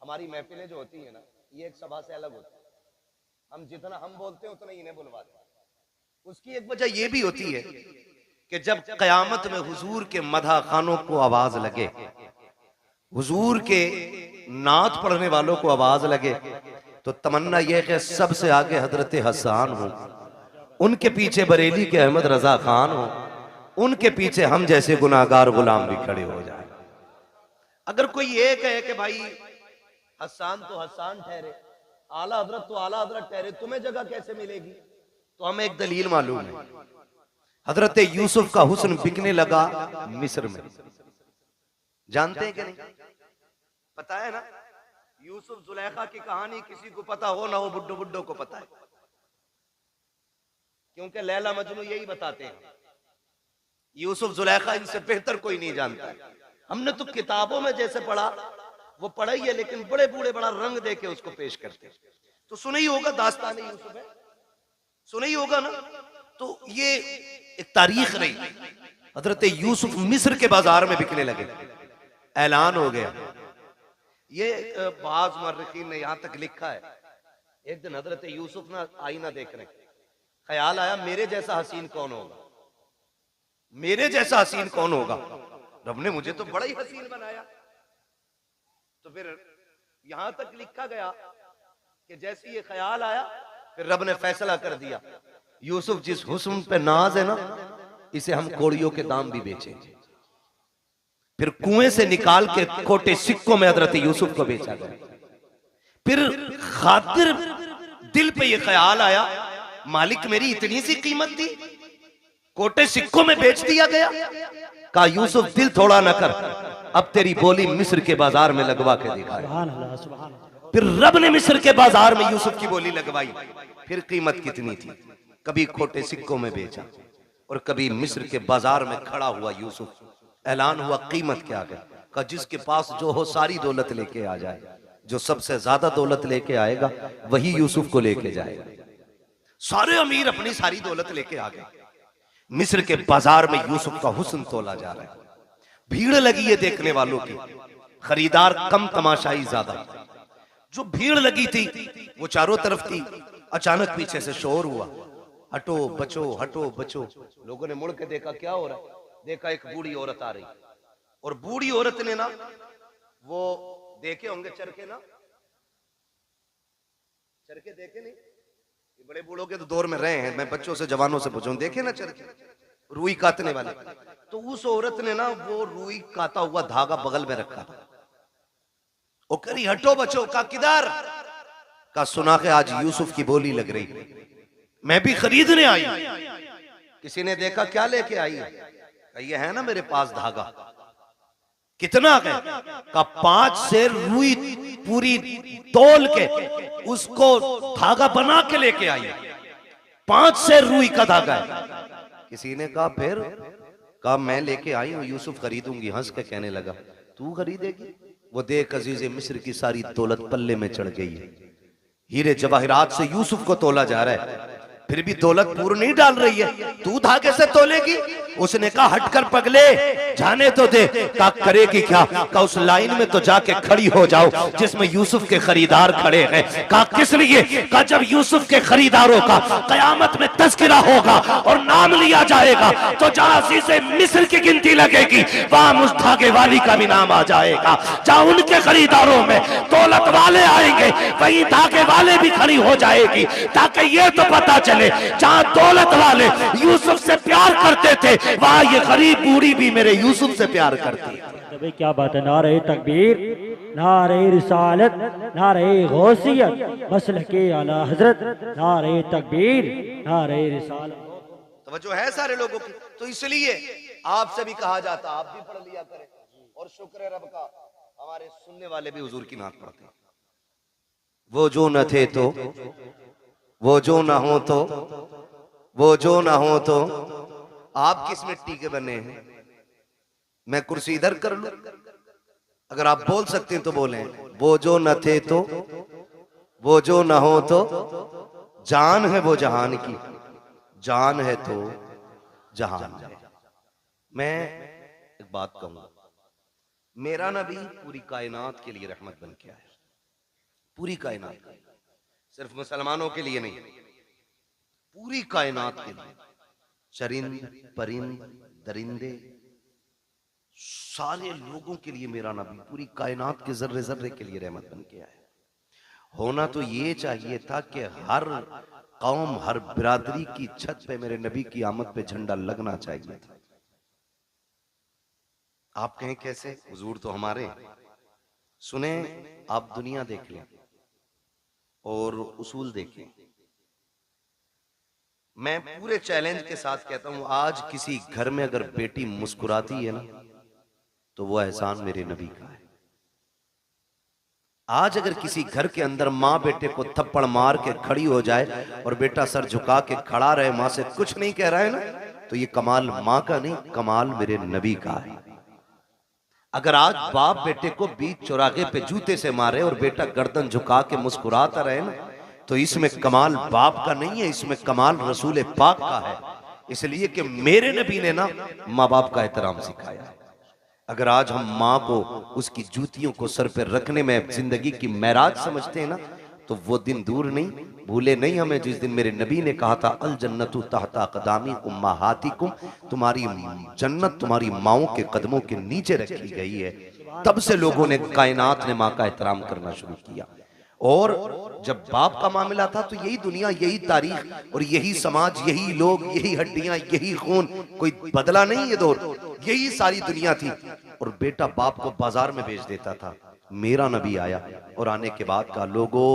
हमारी महफिलें जो होती है ना, ये एक सभा से अलग होती है। हम जितना हम बोलते हैं उतना इन्हें बुलवाते हैं। उसकी एक वजह ये भी होती है कि जब कयामत में हुजूर के मदह खानों को आवाज लगे, हुजूर के नात पढ़ने वालों को आवाज लगे, तो तमन्ना यह कि सबसे आगे हजरत हसन हो, उनके पीछे बरेली के अहमद रजा खान हो, उनके पीछे हम जैसे गुनाहगार गुलाम भी खड़े हो जाए। अगर कोई ये कहे कि भाई हसन तो हसन ठहरे, आला हजरत तो आला हजरत ठहरे, तुम्हें जगह कैसे मिलेगी? तो हमें एक दलील मालूम है। हजरत यूसुफ का हुस्न बिकने लगा मिस्र में, जानते हैं कि नहीं? पता है ना, यूसुफ जुलेखा की कहानी किसी को पता हो ना हो, बुड्ढो बुड्ढो को पता है, क्योंकि लैला मजनू यही बताते हैं। यूसुफ जुलेखा इनसे बेहतर कोई नहीं जानता है। हमने तो किताबों में जैसे पढ़ा वो पढ़ा ही है, लेकिन बड़े बूढ़े बड़ा रंग दे के उसको पेश करते। तो सुना ही होगा दास्तान यूसुफ है, सुना ही होगा ना। तो ये एक तारीख रही। हजरत यूसुफ मिस्र के बाजार में बिकने लगे, ऐलान हो गया। ये बाज मुअर्रिखीन ने यहां तक लिखा है, एक दिन हजरत यूसुफ ना आईना देख रहे, ख्याल आया मेरे जैसा हसीन कौन होगा, मेरे जैसा हसीन कौन होगा, रब ने मुझे तो बड़ा ही हसीन बनाया। तो फिर यहां तक लिखा गया कि जैसे ये ख्याल आया, फिर रब ने फैसला कर दिया, यूसुफ जिस हुस्न पे नाज है ना, इसे हम कोड़ियों के दाम भी बेचेंगे। फिर कुएं से निकाल के खोटे सिक्कों में हजरत यूसुफ को बेचा गया। फिर खातिर दिल पे ये ख्याल आया, मालिक मेरी इतनी सी कीमत थी, कोटे सिक्कों में बेच दिया गया। कहा यूसुफ दिल थोड़ा न कर, अब तेरी बोली मिस्र के बाजार में लगवा के दिखाए। फिर रब ने मिस्र के बाजार में यूसुफ की बोली लगवाई। फिर कीमत कितनी थी, कभी खोटे सिक्कों में बेचा और कभी मिस्र के बाजार में खड़ा हुआ यूसुफ। ऐलान हुआ कीमत क्या है, कहा जिसके पास जो हो सारी दौलत लेके आ जाए, जो सबसे ज्यादा दौलत लेके आएगा वही यूसुफ को लेके जाएगा। सारे अमीर अपनी सारी दौलत लेके आ गए। मिस्र के बाजार में यूसुफ का हुस्न तोला जा रहा है, भीड़ लगी है देखने वालों की, खरीदार कम तमाशाई ज्यादा। जो भीड़ लगी थी वो चारों तरफ थी। अचानक पीछे से शोर हुआ, हटो बचो हटो बचो। लोगों ने मुड़ के देखा क्या हो रहा है, देखा एक बूढ़ी औरत आ रही, और बूढ़ी औरत ने ना, वो देखे होंगे चरखे ना, चरखे देखे नहीं, ये बड़े बूढ़ों के तो दौर में रहे हैं, मैं बच्चों से जवानों से पूछूं, देखे ना चरखे, रुई काटने वाले। तो उस औरत ने ना वो रुई काटा हुआ धागा बगल में रखा था। वो करी हटो बचो, का किधर, का सुना के आज यूसुफ की बोली लग रही, मैं भी खरीदने आई। किसी ने देखा क्या लेके आई, ये है ना मेरे पास धागा, कितना है, का 5 सेर रुई पूरी तोल के उसको धागा बना के लेके आई। 5 सेर रुई का धागा है। किसी ने कहा फिर, कहा मैं लेके आई हूं, यूसुफ खरीदूंगी। हंस के कहने लगा तू खरीदेगी? वो देख अजीज़े मिस्र की सारी दौलत पल्ले में चढ़ गई है, हीरे जवाहिरात से यूसुफ को तोला जा रहा है, फिर भी दौलत पूरी नहीं डाल रही है, तू धागे से तोलेगी? उसने कहा हटकर पगले, जाने तो दे। कहा करेगी क्या? कहा उस लाइन में तो जाके खड़ी हो जाओ जिसमें यूसुफ के खरीदार खड़े हैं। कहा किस लिए? कहा जब यूसुफ के खरीदारों का कयामत में तस्करा होगा और नाम लिया जाएगा, तो जहां अज़ीज़े मिस्र की गिनती लगेगी वहां उस धागे वाली का भी नाम आ जाएगा। जहां उनके खरीदारों में दौलत वाले आएंगे वहीं धागे वाले भी खड़ी हो जाएगी, ताकि ये तो पता चले जहां दौलत वाले यूसुफ से प्यार करते थे वहां ये गरीब बूढ़ी भी मेरे यूसुफ से प्यार करती है। भाई क्या बात है, नारे तकबीर, नारे रिसालत, नारे गौसियत, मसलके आला हजरत, नारे तकबीर, नारे रिसालत। तवज्जो है सारे लोगों की। तो इसलिए आपसे भी कहा जाता आप भी पढ़ लिया करें, और शुक्र है रब का हमारे सुनने वाले भी हुजूर की नात पढ़ते हैं। वो जो न थे तो, वो जो ना हो तो, वो जो ना हो तो, आप किस मिट्टी के बने हैं? मैं कुर्सी इधर कर लूं? अगर आप बोल सकते हैं तो बोलें, वो जो न थे तो, वो जो ना हो तो, जान है वो जहान की, जान है तो जहान है। मैं एक बात कहूंगा, मेरा नबी पूरी कायनात के लिए रहमत बन के आया, पूरी कायनात, सिर्फ मुसलमानों के लिए नहीं, पूरी कायनात के लिए। चरिंद परिंद दरिंदे सारे लोगों के लिए मेरा नबी पूरी कायनात के जर्रे जर्रे के लिए रहमत बन के आया। होना तो ये चाहिए था कि हर कौम हर बिरादरी की छत पे मेरे नबी की आमद पे झंडा लगना चाहिए था। आप कहें कैसे? हुजूर तो हमारे। सुने, आप दुनिया देख लें और उसूल देखें। मैं पूरे चैलेंज के साथ कहता हूं, आज किसी घर में अगर बेटी मुस्कुराती है ना तो वो एहसान मेरे नबी का है। आज अगर किसी घर के अंदर माँ बेटे को थप्पड़ मार के खड़ी हो जाए और बेटा सर झुका के खड़ा रहे, माँ से कुछ नहीं कह रहा है ना, तो ये कमाल माँ का नहीं, कमाल मेरे नबी का है। अगर आज बाप बेटे को बीच चौराहे पे जूते से मारे और बेटा गर्दन झुका के मुस्कुराता रहे ना, तो इसमें कमाल बाप का नहीं है, इसमें कमाल रसूल पाक का है। इसलिए कि मेरे नबी ने ना माँ बाप का एहतराम सिखाया है। अगर आज हम माँ को उसकी जूतियों को सर पे रखने में जिंदगी की महराज समझते हैं ना, तो वो दिन दूर नहीं, भूले नहीं हमें जिस दिन मेरे नबी ने कहा था अल जन्नतु तहता क़दामी उम्माहातिकुम, तुम्हारी जन्नत तुम्हारी माओं के कदमों के नीचे रखी गई है। तब से लोगों ने, कायनात ने माँ का एहतराम करना शुरू किया। और जब बाप का मामला था तो यही दुनिया, यही तारीख और यही समाज, यही लोग, यही हड्डियां, यही खून, कोई बदला नहीं ये दौर, यही सारी दुनिया थी। और बेटा बाप को बाजार में बेच देता था। मेरा नबी आया और आने के बाद का लोगों,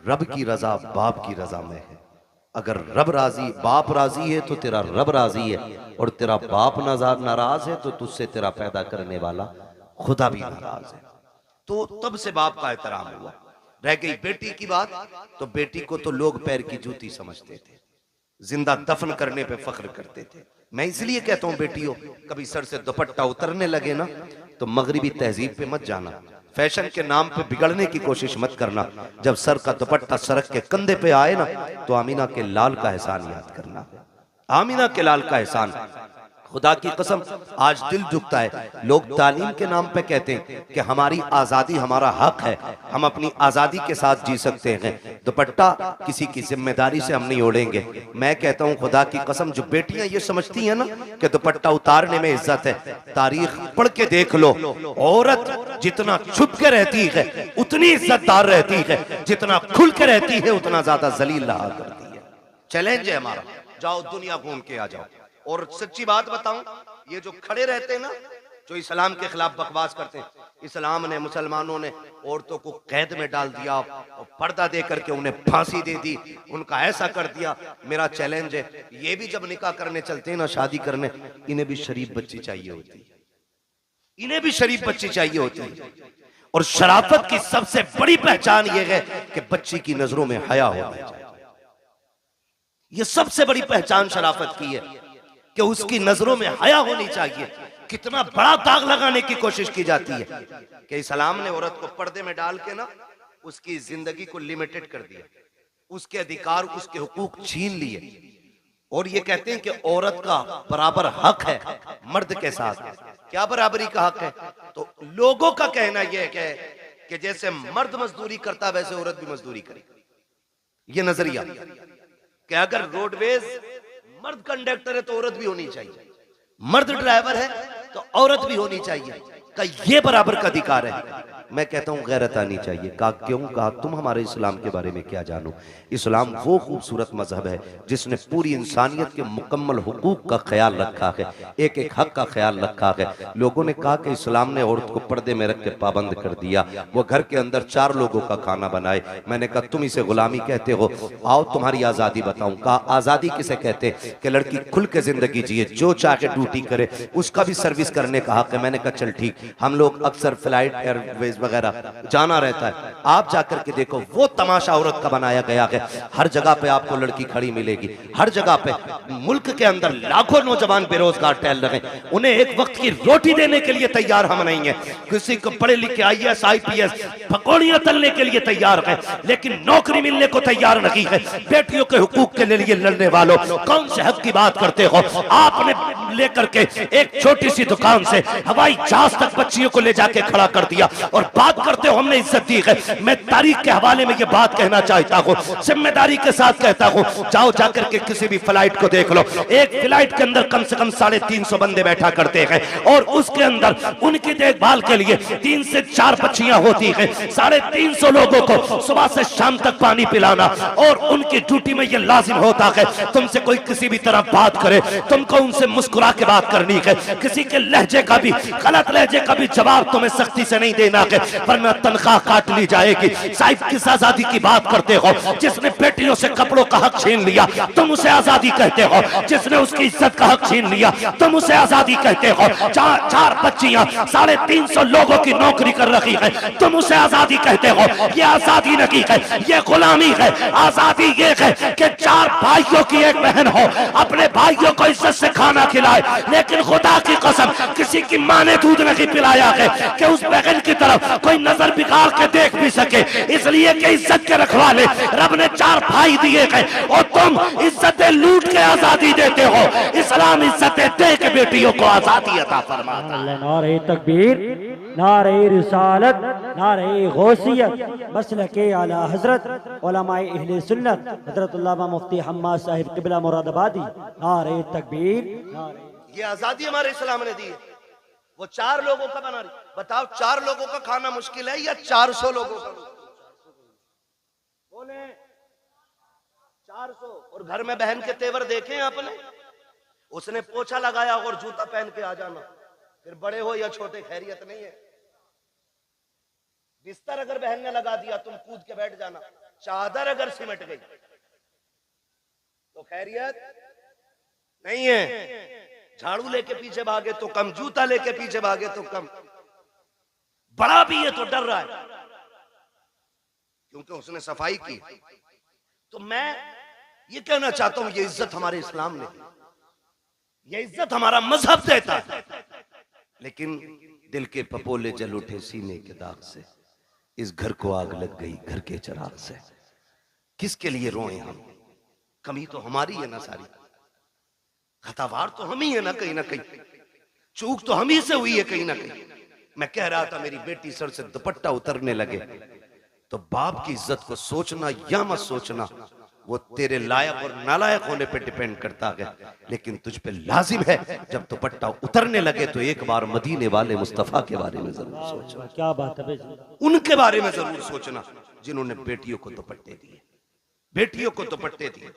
रब की रजा बाप की रजा में है। अगर रब राजी, बाप राजी है तो तेरा रब राजी है, और तेरा बाप नाराज है तो तुझसे तेरा पैदा करने वाला खुदा भी नाराज है। तो तब से बाप का एहतराम हुआ। रह गई बेटी की बात, तो बेटी को तो लोग पैर की जूती समझते थे, जिंदा दफन करने पे फख्र करते थे। मैं इसलिए कहता हूं बेटियों, कभी सर से दुपट्टा उतरने लगे ना तो मगरिबी तहजीब पे मत जाना, फैशन के नाम पे बिगड़ने की कोशिश मत करना। जब सर का दुपट्टा सड़क के कंधे पे आए ना, तो आमीना के लाल का एहसान याद करना, आमीना के लाल का एहसान। खुदा की कसम आज दिल झुकता है। लोग तालीम के नाम पे कहते हैं कि हमारी आजादी हमारा हक है, हम अपनी आजादी के साथ जी सकते हैं, दुपट्टा किसी की जिम्मेदारी से हम नहीं ओढ़ेंगे। मैं कहता हूं खुदा की कसम, जो बेटियां ये समझती हैं ना कि दुपट्टा उतारने में इज्जत है, तारीख पढ़ के देख लो, औरत जितना छुप के रहती है उतनी इज्जतदार रहती है, जितना खुल के रहती है उतना ज्यादा जलील रहा करती है। चैलेंज है हमारा, जाओ दुनिया घूम के आ जाओ। और सच्ची बात बताऊं, ये जो खड़े रहते हैं ना, जो इस्लाम के खिलाफ बकवास करते हैं, इस्लाम ने, मुसलमानों ने औरतों को कैद में डाल दिया और पर्दा दे करके उन्हें फांसी दे दी, उनका ऐसा कर दिया। मेरा चैलेंज है, ये भी जब निकाह करने चलते हैं ना, शादी करने, इन्हें भी शरीफ बच्ची चाहिए होती है, इन्हें भी शरीफ बच्ची चाहिए होती है। और शराफत की सबसे बड़ी पहचान यह है कि बच्ची की नजरों में हया होना चाहिए। यह सबसे बड़ी पहचान शराफत की है कि उसकी नजरों में हया होनी चाहिए। कितना बड़ा दाग लगाने की कोशिश की जाती है कि इस्लाम ने औरत को पर्दे में डाल के ना उसकी जिंदगी को लिमिटेड कर दिया, उसके अधिकार, उसके हुकूक छीन लिए, और ये कहते हैं कि औरत का बराबर हक है मर्द के साथ। क्या बराबरी का हक है? तो लोगों का कहना यह है कि जैसे मर्द मजदूरी करता वैसे औरत भी मजदूरी करेगी। ये नजरिया कि अगर रोडवेज मर्द कंडक्टर है तो औरत भी होनी चाहिए, मर्द ड्राइवर है तो औरत भी होनी चाहिए, का ये बराबर का अधिकार है। मैं कहता हूं गैरत आनी चाहिए। कहा क्यों? कहा तुम हमारे इस्लाम के बारे में क्या जानो। इस्लाम वो खूबसूरत मजहब है जिसने पूरी इंसानियत के मुकम्मल हुकूक का ख्याल रखा है, एक एक हक का ख्याल रखा है। लोगों ने कहा कि इस्लाम ने औरत को पर्दे में रख के पाबंद कर दिया, वो घर के अंदर 4 लोगों का खाना बनाए। मैंने कहा तुम इसे गुलामी कहते हो, आओ तुम्हारी आजादी बताऊं। कहा आजादी किसे कहते हैं कि लड़की खुल के जिंदगी जिए, जो चाहे ड्यूटी करे, उसका भी सर्विस करने का हक है। मैंने कहा चल ठीक, हम लोग अक्सर फ्लाइट एयरवेज वगैरह जाना रहता है, आप जाकर के देखो वो तमाशा औरत का बनाया गया है। हर जगह पे आपको लड़की खड़ी मिलेगी, हर जगह पे। मुल्क के अंदर लाखों नौजवान बेरोजगार टहल रहे हैं, उन्हें एक वक्त की रोटी देने के लिए तैयार हम नहीं है। किसी को पढ़े लिखे IAS IPS पकौड़ियां तलने के लिए तैयार है, लेकिन नौकरी मिलने को तैयार नहीं है। बेटियों के हुकूक के लिए लड़ने वालों, कौन से हक की बात करते हो? आपने लेकर के एक छोटी सी दुकान से हवाई जहाज तक बच्चियों को ले जाके खड़ा कर दिया और बात करते हो हमने इज्जत दी है। मैं तारीख के हवाले में ये बात कहना चाहता हूँ, जिम्मेदारी के साथ कहता हूँ, जाओ जाकर के किसी भी फ्लाइट को देख लो, एक फ्लाइट के अंदर कम से कम 350 बंदे बैठा करते हैं और उसके अंदर उनकी देखभाल के लिए 3 से 4 बच्चियां होती हैं। 350 लोगों को सुबह से शाम तक पानी पिलाना और उनकी ड्यूटी में यह लाजिम होता है तुमसे कोई किसी भी तरह बात करे तुमको उनसे मुस्कुरा के बात करनी है, किसी के लहजे का भी, गलत लहजे का भी जवाब तुम्हें सख्ती से नहीं देना है वरना तनख्वाह काट ली जाएगी। साहिब किस आजादी की बात करते हो? जिसने बेटियों से कपड़ों का हक छीन लिया तुम उसे आजादी कहते हो, जिसने उसकी इज्जत का हक छीन लिया तुम उसे आजादी कहते हो। 4 बच्चियां 350 लोगों की नौकरी कर रही है तुम उसे आजादी कहते हो। ये आजादी नहीं है, ये गुलामी है। आजादी ये है कि 4 भाइयों की एक बहन हो, अपने भाइयों को इज्जत से खाना खिलाए, लेकिन खुदा की कसम किसी की मां ने दूध नहीं पिलाया है कि उस बहन की तरफ कोई नजर बिगाड़ के देख भी सके, इसलिए कि इज्जत के रखवाले रब ने 4 भाई दिए हैं और तुम इज्जतें लूट के आजादी देते हो। इस्लाम इज्जतें दे के बेटियों को आजादी अता फरमाता है। नारे तकबीर, नारे रिसालत, नारे गौसियत, मसलके आला हजरत उलमाए अहले सुन्नत हजरत अल्लामा मुफ्ती हम्माद साहिब किबला मुरादाबादी। नारे तकबीर, ये आजादी हमारे इस्लाम ने दी है। वो 4 लोगों का बना रही, बताओ 4 लोगों का खाना मुश्किल है या 400 लोगों का? बोले 400। और घर में बहन के तेवर देखे आपने? उसने पोछा लगाया और जूता पहन के आ जाना, फिर बड़े हो या छोटे खैरियत नहीं है। बिस्तर अगर बहन ने लगा दिया तुम कूद के बैठ जाना, चादर अगर सिमट गई तो खैरियत नहीं है। झाड़ू लेके पीछे भागे तो कम, जूता लेके पीछे भागे तो कम। बड़ा भी है तो डर रहा है क्योंकि उसने सफाई की। तो मैं ये कहना चाहता हूं, ये इज्जत हमारे इस्लाम ने, ये इज्जत हमारा मजहब देता है, लेकिन दिल के पपोले जल उठे सीने के दाग से, इस घर को आग लग गई घर के चिराग से। किसके लिए रोए हम? कमी तो हमारी है ना सारी, खतावार तो हम ही है ना कहीं, चूक तो हम ही से हुई है कहीं ना कहीं। मैं कह रहा था मेरी बेटी सर से दुपट्टा उतरने लगे तो बाप की इज्जत को सोचना या मत सोचना वो तेरे लायक और नालायक होने पे डिपेंड करता है, लेकिन तुझ पे लाजिम है जब दुपट्टा उतरने लगे तो एक बार मदीने वाले मुस्तफा के बारे में जरूर सोचना। क्या बात है, उनके बारे में जरूर सोचना जिन्होंने बेटियों को दुपट्टे दिए, बेटियों को दुपट्टे दिए।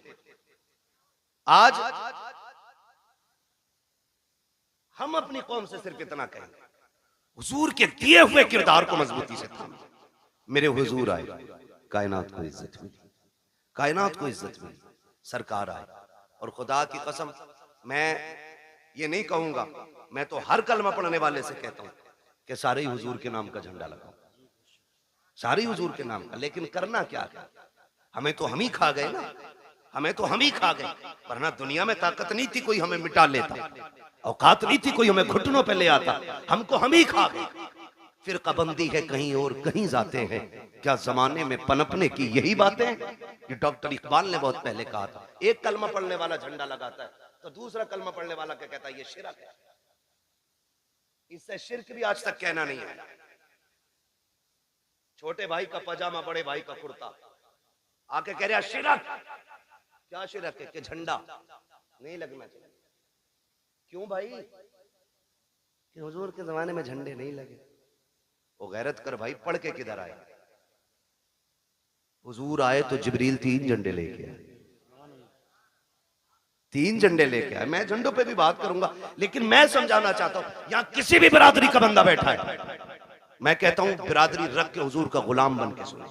आज हम अपनी कौम से सिर्फ इतना कहेंगे, हुजूर के दिए हुए किरदार को मजबूती से थामे। मेरे हुजूर आए, कायनात को इज्जत मिली, कायनात को इज्जत मिली, सरकार आए। और खुदा की कसम मैं ये नहीं कहूंगा, मैं तो हर कलमा पढ़ने वाले से कहता हूं कि सारे ही हुजूर के नाम का झंडा लगाओ, सारे हुजूर के नाम का। लेकिन करना क्या है? हमें तो हम ही खा गए ना, हमें तो हम ही खा गए, वरना दुनिया में ताकत नहीं थी कोई हमें मिटा लेता, औकात नहीं थी कोई हमें घुटनों पे ले आता, हमको हम ही खा गए। फिर कबंदी है कहीं और कहीं जाते हैं, क्या जमाने में पनपने की यही बातें? ये डॉक्टर इकबाल ने बहुत पहले कहा था, एक कलमा पढ़ने वाला झंडा लगाता है तो दूसरा कलमा पढ़ने वाला क्या कहता है? ये शिरक है। इससे शिरक भी आज तक कहना नहीं है। छोटे भाई का पजामा, बड़े भाई का कुर्ता, आके कह रहा शिरक। क्या शिरक है? कि झंडा नहीं लगना चाहिए। क्यों भाई? कि हुजूर के जमाने में झंडे नहीं लगे। वो गैरत कर भाई, पढ़ के किधर आए? हुजूर आए तो जिब्रील 3 झंडे लेके आए, 3 झंडे लेके आए। मैं झंडों पे भी बात करूंगा, लेकिन मैं समझाना चाहता हूं यहां किसी भी बिरादरी का बंदा बैठा है, मैं कहता हूं बिरादरी रख के हुजूर का गुलाम बन के सुने।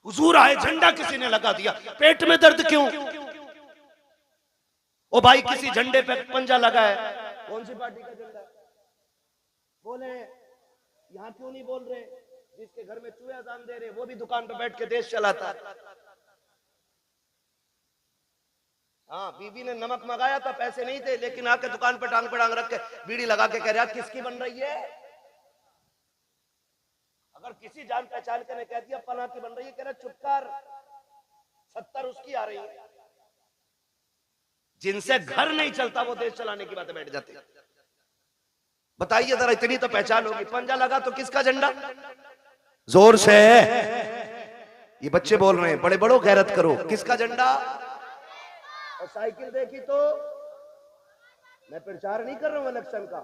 हुजूर आए, झंडा किसी ने लगा दिया, पेट में दर्द क्यों? ओ भाई किसी झंडे पे पंजा लगा है, कौन सी पार्टी का झंडा है? बोले यहां क्यों नहीं बोल रहे? जिसके घर में चूहे अजान दे रहे वो भी दुकान पे बैठ के देश चलाता है। हाँ, बीबी ने नमक मंगाया था, पैसे नहीं थे, लेकिन आके दुकान पे टांग रख के बीड़ी लगा के कह रहा किसकी बन रही है? अगर किसी जान पहचान के ने कह दिया फलां की बन रही है, कह रहा चुप कर, 70 उसकी आ रही है। जिनसे घर नहीं चलता वो देश चलाने की बातें बैठ जाते। बताइए जरा, इतनी तो पहचान होगी। पंजा लगा तो किसका झंडा? जोर से, ये बच्चे बोल रहे हैं, बड़े बड़ो गैरत करो, किसका झंडा? और साइकिल देखी तो, मैं प्रचार नहीं कर रहा हूं इलेक्शन का,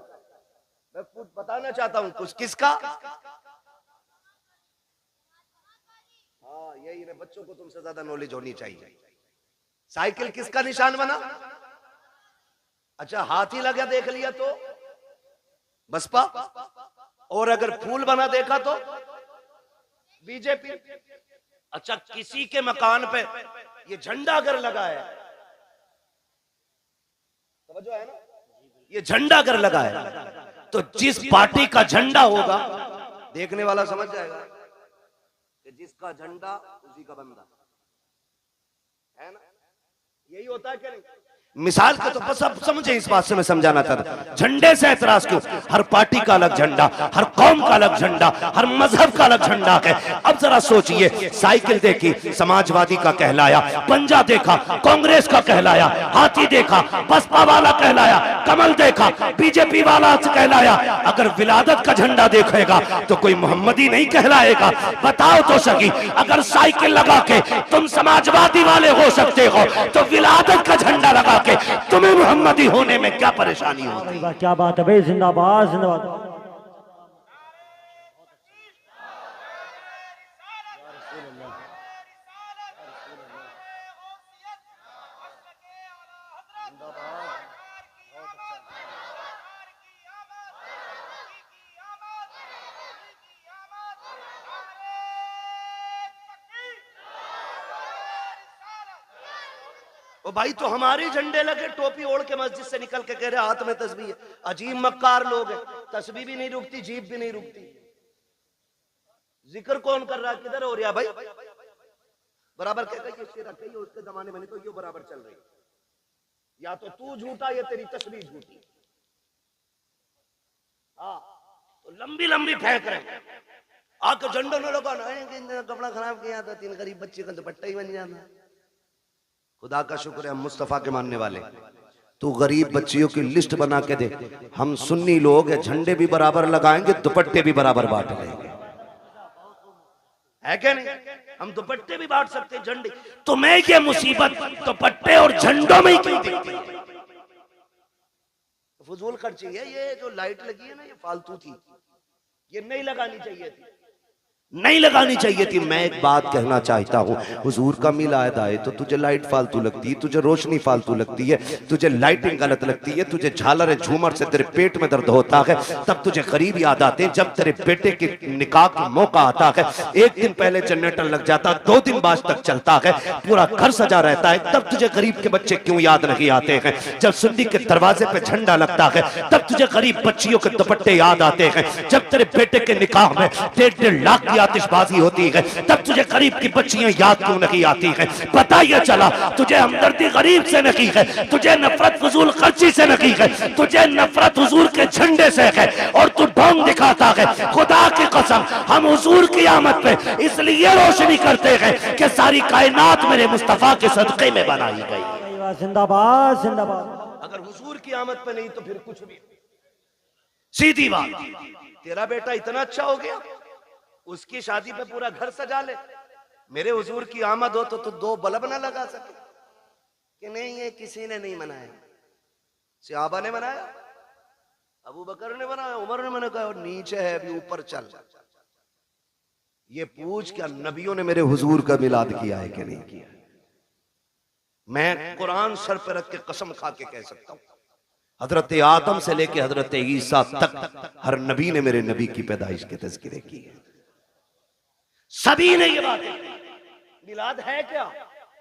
मैं कुछ बताना चाहता हूं कुछ। किसका? हाँ यही है, बच्चों को तुमसे ज्यादा नॉलेज होनी चाहिए। साइकिल किसका निशान बना? अच्छा हाथी लगा देख लिया तो बसपा, और अगर फूल बना देखा तो बीजेपी। अच्छा किसी के मकान पे ये झंडा अगर लगा है, समझो है ना, ये झंडा अगर लगा है तो जिस पार्टी का झंडा होगा देखने वाला समझ जाएगा कि जिसका झंडा उसी का बंदा है ना। यही होता है क्या नहीं? मिसाल के तो बस अब समझे, इस बात से मैं समझाना चाहता हूं। झंडे से एतराज क्यों? हर पार्टी का अलग झंडा, हर कौम का अलग झंडा, हर मजहब का अलग झंडा है। अब जरा सोचिए, साइकिल देखी समाजवादी का कहलाया, पंजा देखा कांग्रेस का कहलाया, हाथी देखा बसपा वाला कहलाया, कमल देखा बीजेपी वाला कहलाया। अगर विलादत का झंडा देखेगा तो कोई मोहम्मदी नहीं कहलाएगा। बताओ तो सही, अगर साइकिल लगा के तुम समाजवादी वाले हो सकते हो तो विलादत का झंडा लगा के तुम्हें मोहम्मदी होने में क्या परेशानी होती? क्या बात है भाई, जिंदाबाद जिंदाबाद। ओ भाई, तो हमारे झंडे लगे, टोपी ओढ़ के मस्जिद से निकल के कह रहे हाथ में तस्बीह है। अजीब मक्कार लोग हैं, तस्बीह भी नहीं रुकती, जीभ भी नहीं रुकती। जिक्र कौन कर रहा है, किधर हो रहा भाई? बराबर कह रही है, उसके जमाने में नहीं तो ये बराबर चल रही, या तो तू झूठा या तेरी तस्बीह झूठी। हाँ तो लंबी लंबी फेंक रहे, आके झंडों में लगाना, कपड़ा खराब किया था, 3 गरीब बच्चे का दुपट्टा ही बन जाता। खुदा का शुक्र है हम मुस्तफा के मानने वाले। तू गरीब बच्चियों की लिस्ट बना के दे, हम सुन्नी लोग हैं, झंडे भी बराबर लगाएंगे, दुपट्टे भी बराबर बांट लेंगे, है क्या नहीं? हम दुपट्टे भी बांट सकते हैं, झंडे। तो मैं ये मुसीबत दुपट्टे और झंडों में ही क्यों दिखती? फजूल खर्ची है। ये जो लाइट लगी है ना, ये फालतू थी, ये नहीं लगानी चाहिए थी, नहीं लगानी चाहिए थी। मैं एक बात कहना चाहता हूँ, हुजूर का मिलाद आए तो तुझे लाइट फालतू लगती है, तुझे रोशनी फालतू लगती है, तुझे लाइटिंग गलत लगती है, तुझे झालर झूमर से तेरे पेट में दर्द होता है, तब तुझे गरीब याद आते हैं। जब तेरे बेटे के निकाह का मौका आता है, 1 दिन पहले जनरेटर लग जाता, 2 दिन बाद तक चलता है, पूरा घर सजा रहता है, तब तुझे गरीब के बच्चे क्यों याद नहीं आते हैं? जब सुन्नी के दरवाजे पे झंडा लगता है, तब तुझे गरीब बच्चियों के दुपट्टे याद आते हैं। जब तेरे बेटे के निकाह में 1.5 लाख की आतिशबाजी होती है, तब तुझे गरीब की बच्चियां याद क्यों नहीं आती हैं? पता ये चला तुझे हमदर्दी गरीब से नहीं है, तुझे नफरत फजूल खर्ची से नहीं है, तुझे नफरत हुजूर के झंडे से है, और तू ढोंग दिखाता है। खुदा की कसम, हम हुजूर की आमद पे इसलिए रोशनी करते हैं कि सारी कायनात मेरे मुस्तफा के सदक़े में बनाई गई। जिंदाबाद जिंदाबाद। अगर हुजूर की आमद पे नहीं तो फिर कुछ भी। सीधी बात, तेरा बेटा इतना अच्छा हो गया, उसकी शादी पे पूरा घर सजा ले, मेरे हुजूर की आमद हो तो 2 बल्ब ना लगा सके कि नहीं? ये किसी ने नहीं मनाया, सहाबा ने मनाया, अबू बकर ने बनाया, उमर ने मना, कहा नीचे है अभी ऊपर चल। ये पूछ क्या नबियों ने मेरे हुजूर का मिलाद किया है कि नहीं किया? मैं कुरान सर पे रख के कसम खा के कह सकता हूं, हजरत आदम से लेके हजरत ईसा तक हर नबी ने मेरे नबी की पैदाइश के तज़किरे की है। सभी ने ये बात की। मिलाद है क्या,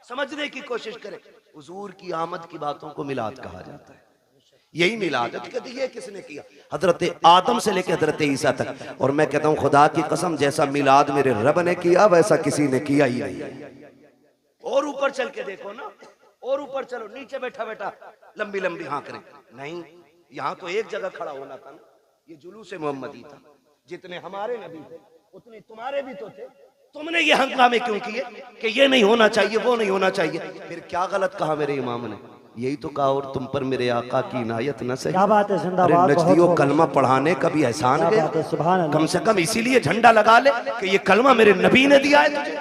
समझने की कोशिश करें। हुजूर की आमद की बातों को मिलाद कहा जाता है, यही मिलाद है। कहते ये किसने किया? हजरत आदम से लेकर हजरत ईसा तक। और मैं कहता हूं खुदा की कसम, जैसा मिलाद मेरे रब ने किया वैसा किसी ने किया ही नहीं। और ऊपर चल के देखो ना, और ऊपर चलो, नीचे बैठा बैठा लंबी लंबी हाँ करे नहीं, यहाँ तो एक जगह खड़ा होना था ना। ये जुलूस मोहम्मदी था, जितने हमारे नबी थे उतने तुम्हारे भी तो थे। तुमने ये हंगामे क्यों किए कि ये नहीं होना चाहिए, वो नहीं होना चाहिए? फिर क्या गलत कहा मेरे इमाम ने? यही तो कहा, और तुम पर मेरे आका की इनायत न सही। क्या बात है, अरे जिंदाबाद। नजदियों कलमा पढ़ाने का भी एहसान क्या गया, बात है, सुभान अल्लाह। कम से कम इसीलिए झंडा लगा ले कि ये कलमा मेरे नबी ने दिया है तुझे।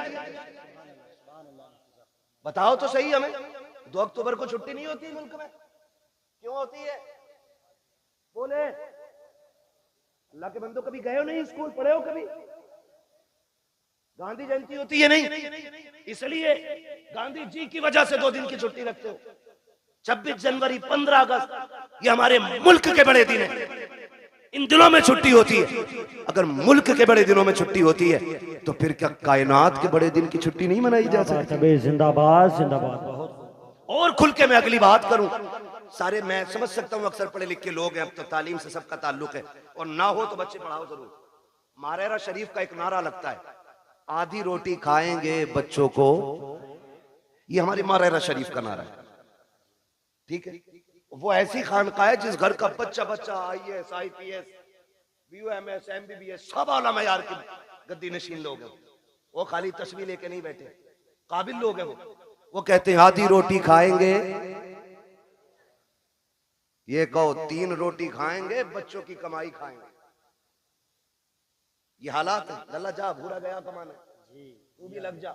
बताओ तो सही हमें, 2 अक्टूबर को छुट्टी नहीं होती मुल्क में, क्यों होती है? बोले अल्लाह के बंदो, कभी गए हो नहीं स्कूल, पढ़े हो कभी? गांधी जयंती होती है नहीं, इसलिए गांधी जी की वजह से 2 दिन की छुट्टी रखते हो। 26 जनवरी, 15 अगस्त ये हमारे मुल्क के बड़े दिन है, इन दिनों में छुट्टी होती है। अगर मुल्क के बड़े दिनों में छुट्टी होती है तो फिर क्या कायनात के बड़े दिन की छुट्टी नहीं मनाई जा सकती? जिंदाबाद जिंदाबाद। बहुत और खुल के मैं अगली बात करूं, सारे मैं समझ सकता हूं अक्सर पढ़े लिखे लोग हैं, अब तो तालीम से सबका ताल्लुक है, और ना हो तो बच्चे पढ़ाओ जरूर। मारेरा शरीफ का एक नारा लगता है, आधी रोटी खाएंगे बच्चों को, ये हमारी मारेरा शरीफ का नारा है, ठीक है? वो ऐसी खानकाह है जिस घर का बच्चा बच्चा IAS IPS BUMS MBBS सब आला मयार के गद्दी नशीन लोग हैं, वो खाली तस्वीर लेके नहीं बैठे, काबिल लोग हैं वो कहते हैं आधी रोटी खाएंगे, ये कहो 3 रोटी खाएंगे, बच्चों की कमाई खाएंगे। ये हालात है। लल्ला जा, भूरा गया कमाने, तू भी लग जा।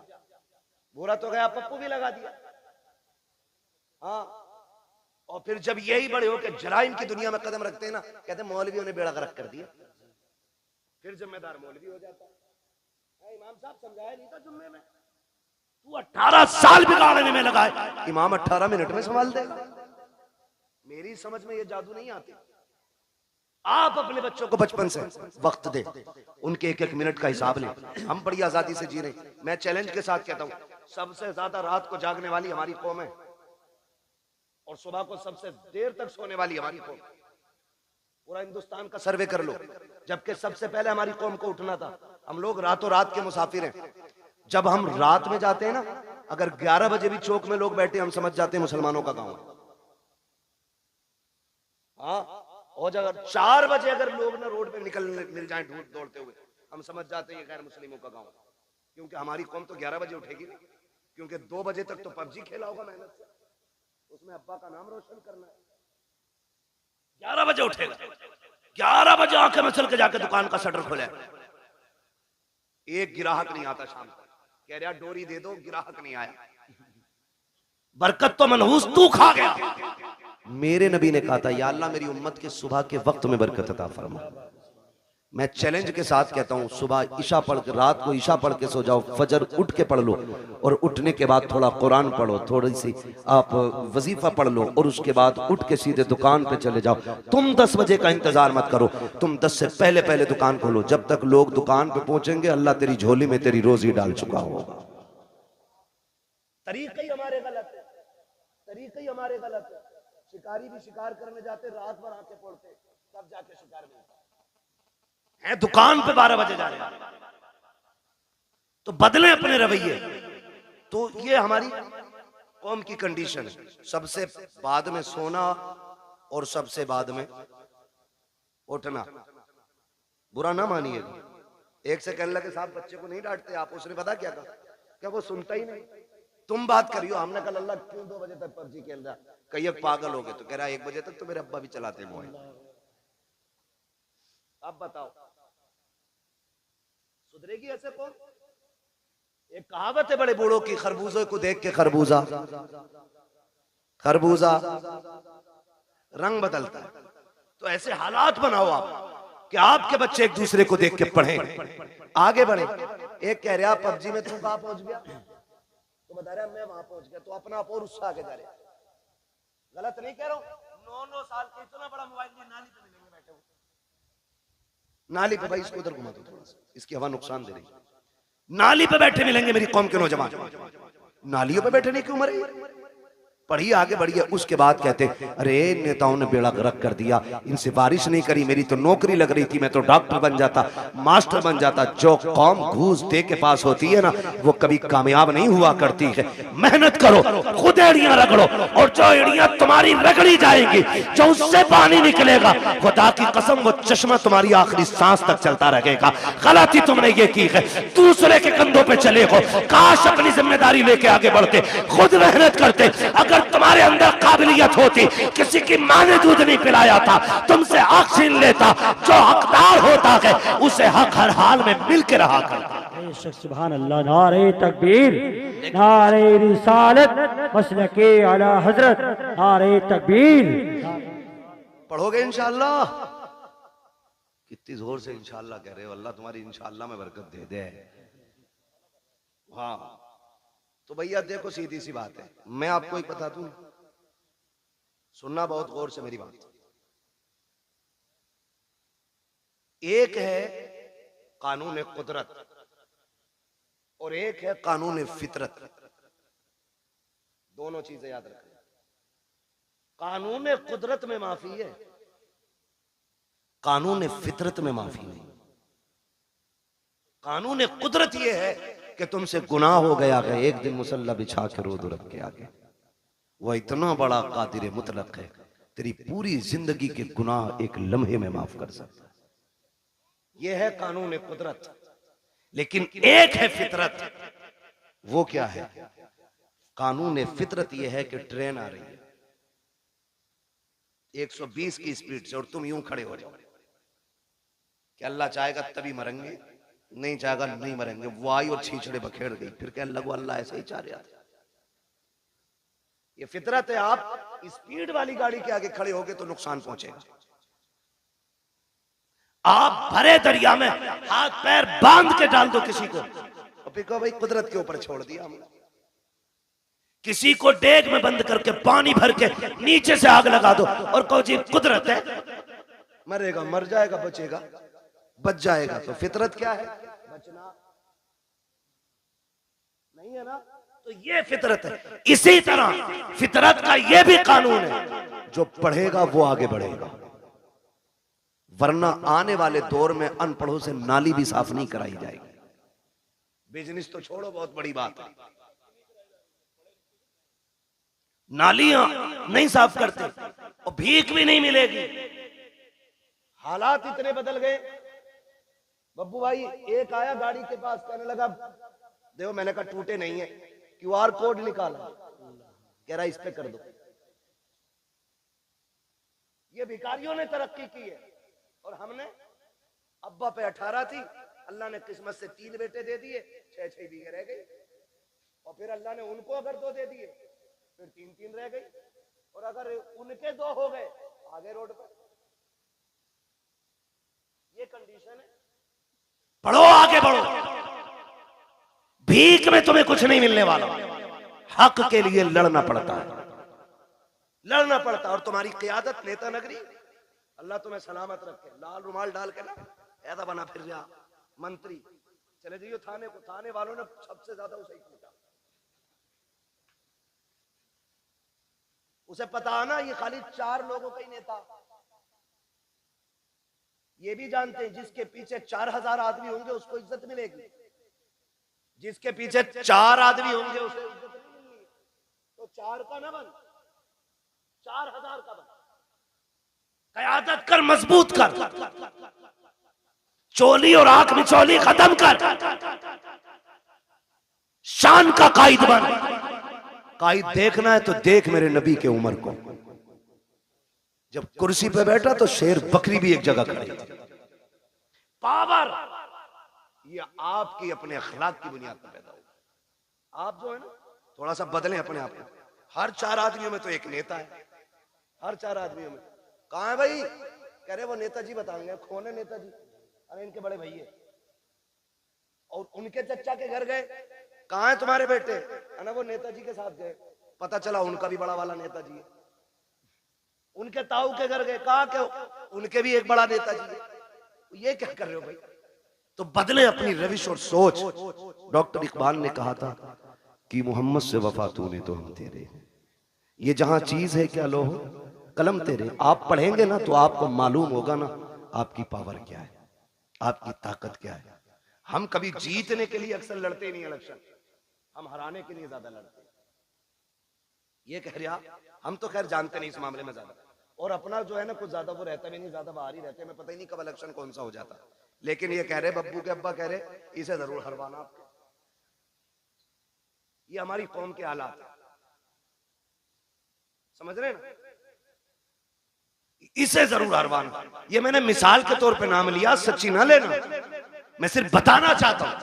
भूरा तो गया, पप्पू भी लगा दिया। हाँ, और फिर जब यही बड़े हो के जराइम की दुनिया में कदम रखते हैं ना, कहते हैं मौलवियों ने बेड़ा गर्क कर दिया, फिर जिम्मेदार मौलवी हो जाता है। इमाम साहब समझाया नहीं था जुम्मे में, तू 18 साल बिगाड़ने में लगा है, इमाम 18 मिनट में संभाल देगा। मेरी समझ में ये जादू नहीं आती। आप अपने बच्चों को बचपन से वक्त दे, उनके 1-1 मिनट का हिसाब लें। हम बड़ी आजादी से जी रहे हैं। मैं चैलेंज के साथ कहता हूं, सबसे ज्यादा रात को जागने वाली हमारी कौम है, और सुबह को सबसे देर तक सोने वाली हमारी कौम। पूरा हिंदुस्तान का सर्वे कर लो, जबकि सबसे पहले हमारी कौम को उठना था। हम लोग रातों रात के मुसाफिर हैं। जब हम रात में जाते हैं ना, अगर 11 बजे भी चौक में लोग बैठे, हम समझ जाते हैं मुसलमानों का गांव है। हाँ, और अगर 4 बजे अगर लोग ना रोड पे निकल मिल जाएं दौड़ते हुए, हम समझ जाते हैं ये गैर मुस्लिमों का गांव है। क्योंकि हमारी कौम तो 11 बजे उठेगी नहीं, क्योंकि 2 बजे तक तो पबजी खेला होगा मेहनत से, उसमें अब्बा का नाम रोशन करना है। 11 बजे उठेगा, 11 बजे आंखें मसल के जाके दुकान का शटर खोले, एक गिराहक नहीं आता शाम को, कह रहा डोरी दे दो, गिराहक नहीं आया। बरकत तो मनहूस तू खा गया। मेरे नबी ने कहा था, या अल्लाह मेरी उम्मत के सुबह के वक्त में बरकत अता फरमा। मैं चैलेंज के साथ कहता हूं, सुबह ईशा पढ़ के, रात को ईशा पढ़ के सो जाओ, फजर उठ के पढ़ लो, और उठने के बाद थोड़ा कुरान पढ़ो, थोड़ी सी आप वजीफा पढ़ लो, और उसके बाद उठ के सीधे दुकान पे चले जाओ। तुम 10 बजे का इंतजार मत करो, तुम 10 से पहले पहले दुकान खोलो। जब तक लोग दुकान पे पहुंचेंगे, अल्लाह तेरी झोली में तेरी रोजी डाल चुका होगा। तरीके ही हमारे गलत है, तरीके ही हमारे गलत है। शिकारी भी शिकार करने जाते, रात भर आके पड़ते, तब जाके शिकार मिलता है। दुकान पे 12 बजे जा रहे हैं, तो बदले अपने रवैये। तो ये हमारी कौम की कंडीशन है, सबसे बाद में सोना और सबसे बाद में उठना। बुरा ना मानिएगा, एक से कहने लगे साहब बच्चे को नहीं डांटते आप, उसने पता क्या कहा, क्या वो सुनता ही नहीं। तुम बात करियो, हमने कहा अल्लाह क्यों 2 बजे तक पबजी खेल रहा, कहीं पागल हो गए, तो कह रहा 1 बजे तक तो मेरे अब्बा भी चलाते मोबाइल। अब बताओ सुधरेगी ऐसे कौन? एक कहावत है बड़े बूढ़ों की, खरबूजे को देख के खरबूजा रंग बदलता है। तो ऐसे हालात बनाओ आप कि आपके बच्चे एक दूसरे को देख के पढ़ें, आगे बढ़े। एक कह रहा पबजी में तू कहां पहुंच गया, तो बता रहा मैं वहां पहुंच गया, तो अपना आप और उससे आगे जा रहे। गलत नहीं कह रहा हूं। 9-9 साल के इतना बड़ा मोबाइल लिए नाली पे मिलेंगे बैठे हुए, नाली पे। भाई इसको उधर घुमा दो थोड़ा सा, इसकी हवा नुकसान दे रही है। नाली पे बैठे मिलेंगे मेरी कौम के नौजवान, नालियों पे बैठने की उम्र है। पढ़िए, आगे बढ़िए। उसके बाद कहते अरे नेताओं ने बेड़ा गर्क कर दिया, इनसे बारिश नहीं करी, मेरी तो नौकरी लग रही थी, मैं तो डॉक्टर बन जाता, मास्टर बन जाता। जो कौम घूस दे के पास होती है ना, वो कभी कामयाब नहीं हुआ करती है। मेहनत करो, खुद एड़ियां रगड़ो, और जो एड़ियां तुम्हारी रगड़ी जाएंगी, जो उससे पानी निकलेगा, खुदा की कसम वो चश्मा तुम्हारी आखिरी सांस तक चलता रहेगा। गलती तुमने ये की है, दूसरे के कंधों पे चले हो। काश अपनी जिम्मेदारी लेके आगे बढ़ते, खुद मेहनत करते। अगर अगर तुम्हारे अंदर काबिलियत होती, किसी की माँ ने दूध नहीं पिलाया था, तुमसे हक छीन लेता, जो हकदार होता है उसे हक हर हाल में मिल के रहा करता। बेशक सुभान अल्लाह। नारे तकबीर, नारे रिसालत, मसलके आला हजरत, नारे तकबीर। पढ़ोगे इंशाअल्लाह? कितनी जोर से इंशाअल्लाह कह रहे हो, अल्लाह तुम्हारी इंशाअल्लाह में बरकत दे दे। हाँ तो भैया देखो, सीधी सी बात है, मैं आपको एक बता दूं, सुनना बहुत गौर से मेरी बात। एक है कानून कुदरत और एक है कानून फितरत। दोनों चीजें याद रखें। कानून कुदरत में माफी है, कानून फितरत में माफी नहीं। कानून कुदरत यह है कि तुमसे गुनाह हो गया है, एक दिन मुसल्ला बिछा के रो दो रब के आगे। वह इतना बड़ा कादिर मुतलक है, तेरी पूरी जिंदगी के गुनाह एक लम्हे में माफ कर सकता है। यह है कानून कुदरत। लेकिन एक है फितरत। वो क्या है? कानून फितरत यह है कि ट्रेन आ रही है 120 की स्पीड से और तुम यूं खड़े हो जाओ कि अल्लाह चाहेगा तभी मरेंगे, नहीं चाहेगा नहीं मरेंगे। वो आई और छींचड़े बखेड़ गई, फिर कहने लगो अल्लाह ऐसे ही चाह रहा था। ये फितरत है। आप स्पीड वाली गाड़ी के आगे खड़े होगे तो नुकसान पहुंचेगा। आप भरे दरिया में हाथ पैर बांध के डाल दो किसी को, और फिर कहो भाई कुदरत के ऊपर छोड़ दिया हमने। किसी को डेग में बंद करके पानी भर के नीचे से आग लगा दो और कहो जी कुदरत है, मरेगा मर जाएगा, बचेगा बच जाएगा। तो फितरत क्या है? बचना नहीं है ना। तो ये फितरत है। इसी तरह फितरत का ये भी कानून है, जो पढ़ेगा वो आगे बढ़ेगा, वरना आने वाले दौर में अनपढ़ों से नाली भी साफ नहीं कराई जाएगी। बिजनेस तो छोड़ो, बहुत बड़ी बात है, नालियां नहीं साफ करते और भीख भी नहीं मिलेगी। हालात इतने बदल गए। बब्बू भाई एक आया गाड़ी के पास, कहने लगा देखो, मैंने कहा टूटे नहीं है, QR कोड निकाला, कह रहा इस पे कर दो। ये भिखारियों ने तरक्की की है और हमने, अब्बा पे 18 थी, अल्लाह ने किस्मत से 3 बेटे दे दिए, 6-6 बीघे रह गई। और फिर अल्लाह ने उनको अगर 2 दे दिए, फिर 3-3 रह गई। और अगर उनके 2 हो गए, आगे रोड पर। ये कंडीशन है। पढ़ो, आगे बढ़ो। भीख में तुम्हें कुछ नहीं मिलने वाला। हक के लिए लड़ना पड़ता है, लड़ना पड़ता है। और तुम्हारी क़ियादत नेता नगरी, अल्लाह तुम्हें सलामत रखे, लाल रुमाल डाल के ना ऐसा बना फिर जा मंत्री। चले जाइए थाने को, थाने वालों ने सबसे ज्यादा उसे ही पूछा। उसे पता है ना ये खाली 4 लोगों का ही नेता। ये भी जानते हैं जिसके पीछे 4000 आदमी होंगे उसको इज्जत मिलेगी, जिसके पीछे 4 आदमी होंगे उसे इज्जत नहीं मिलेगी। तो 4 का ना बन, 4000 का बन। क़यादत कर, मजबूत कर, चोली और आंख में चोली खत्म कर, शान का कायद बन। कायद देखना है तो देख मेरे नबी के उमर को, जब कुर्सी पे बैठा तो शेर बकरी भी एक जगह खड़ी थी। पावर ये आपकी अपने अखलाक की बुनियाद पर पैदा होगा। आप जो है ना थोड़ा सा बदलें अपने आप को। हर 4 आदमियों में तो एक नेता है, हर 4 आदमियों में। कहां है भाई? कह रहे वो नेताजी बताएंगे। कौन है नेताजी? अरे इनके बड़े भैया। और उनके चचा के घर गए, कहां है तुम्हारे बेटे? है ना वो नेताजी के साथ गए, पता चला उनका भी बड़ा वाला नेताजी है। उनके ताऊ के घर गए, कहा के उनके भी एक बड़ा नेताजी है। ये क्या कर रहे हो भाई? तो बदले अपनी रविश और सोच। डॉक्टर इकबाल ने कहा था कि मोहम्मद से वफा तूने तो हम तेरे, ये जहां चीज है क्या लो कलम तेरे। आप पढ़ेंगे ना तो आपको मालूम होगा ना आपकी पावर क्या है, आपकी ताकत क्या है। हम कभी जीतने के लिए अक्सर लड़ते नहीं इलेक्शन, हम हराने के लिए ज्यादा लड़ते हैं। ये कह रहे आप, हम तो खैर जानते नहीं इस मामले में ज्यादा, और अपना जो है ना कुछ ज्यादा वो रहता भी नहीं, ज्यादा बाहर ही रहते हैं। मैं पता ही नहीं कब इलेक्शन कौन सा हो जाता। लेकिन ये कह रहे बब्बू के अब्बा कह रहे इसे जरूर हरवाना आपके। ये हमारी कौम के हालात है। समझ रहे हैं ना? इसे जरूर हरवान, ये मैंने मिसाल के तौर पे नाम लिया, सच्ची ना लेना, मैं सिर्फ बताना चाहता हूं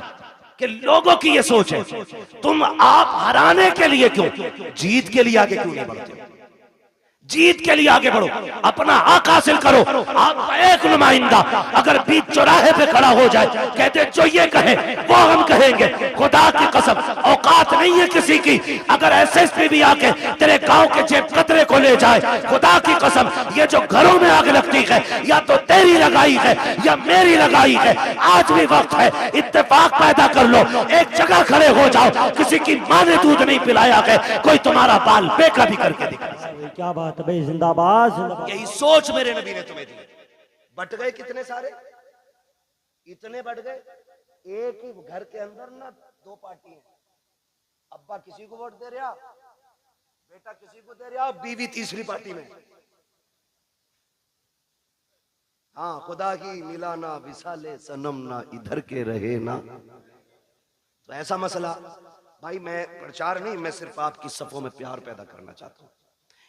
कि लोगों की ये सोच है तुम आप हराने के लिए क्यों, जीत के लिए आगे क्यों नहीं बढ़ते हो? जीत के लिए आगे बढ़ो, अपना हक हासिल करो। आपका एक नुमाइंदा अगर बीच चौराहे पे खड़ा हो जाए, कहते जो ये कहे वो हम कहेंगे, खुदा की कसम औकात नहीं है किसी की। अगर एसएसपी भी आके तेरे गांव के जेब कतरे को ले जाए, खुदा की कसम ये जो घरों में आग लगती है या तो तेरी लगाई है या मेरी लगाई है, आज भी वक्त है, इत्तेफाक पैदा कर लो, एक जगह खड़े हो जाओ। किसी की माँ ने दूध नहीं पिलाया है, कोई तुम्हारा बाल बेका भी करके दिखा। क्या बात है भाई, जिंदाबाद जिंदाबाद। यही सोच मेरे नबी ने तुम्हें दी। बट गए कितने सारे, इतने बढ़ गए, एक ही घर के अंदर ना दो पार्टी है, अब्बा किसी को वोट दे रहा, बेटा किसी को दे रहा, बीवी तीसरी पार्टी में। हाँ, खुदा की मिला ना विसाले सनम ना इधर के रहे ना। तो ऐसा मसला भाई, मैं प्रचार नहीं, मैं सिर्फ आपकी सफों में प्यार पैदा करना चाहता हूं।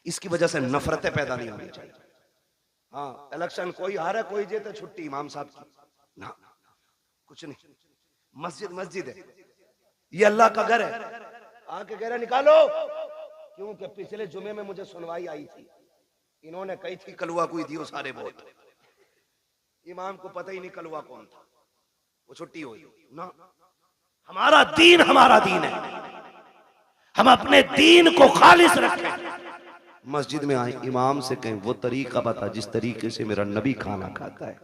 इसकी वजह से नफरतें पैदा नहीं होनी चाहिए। हाँ, इलेक्शन कोई हारे कोई जीते, छुट्टी इमाम साहब की ना, कुछ नहीं। मस्जिद मस्जिद है, ये अल्लाह का घर है, आके कह रहे निकालो, क्योंकि पिछले जुमे में मुझे सुनवाई आई थी, इन्होंने कही थी कलुआ कोई दियो सारे वोट, इमाम को पता ही नहीं कलुआ कौन था, वो छुट्टी हुई ना। हमारा दीन है, हम अपने दीन को खालिस रखें। मस्जिद में आए, इमाम से कहें वो तरीका बता जिस तरीके से मेरा नबी खाना खाता है,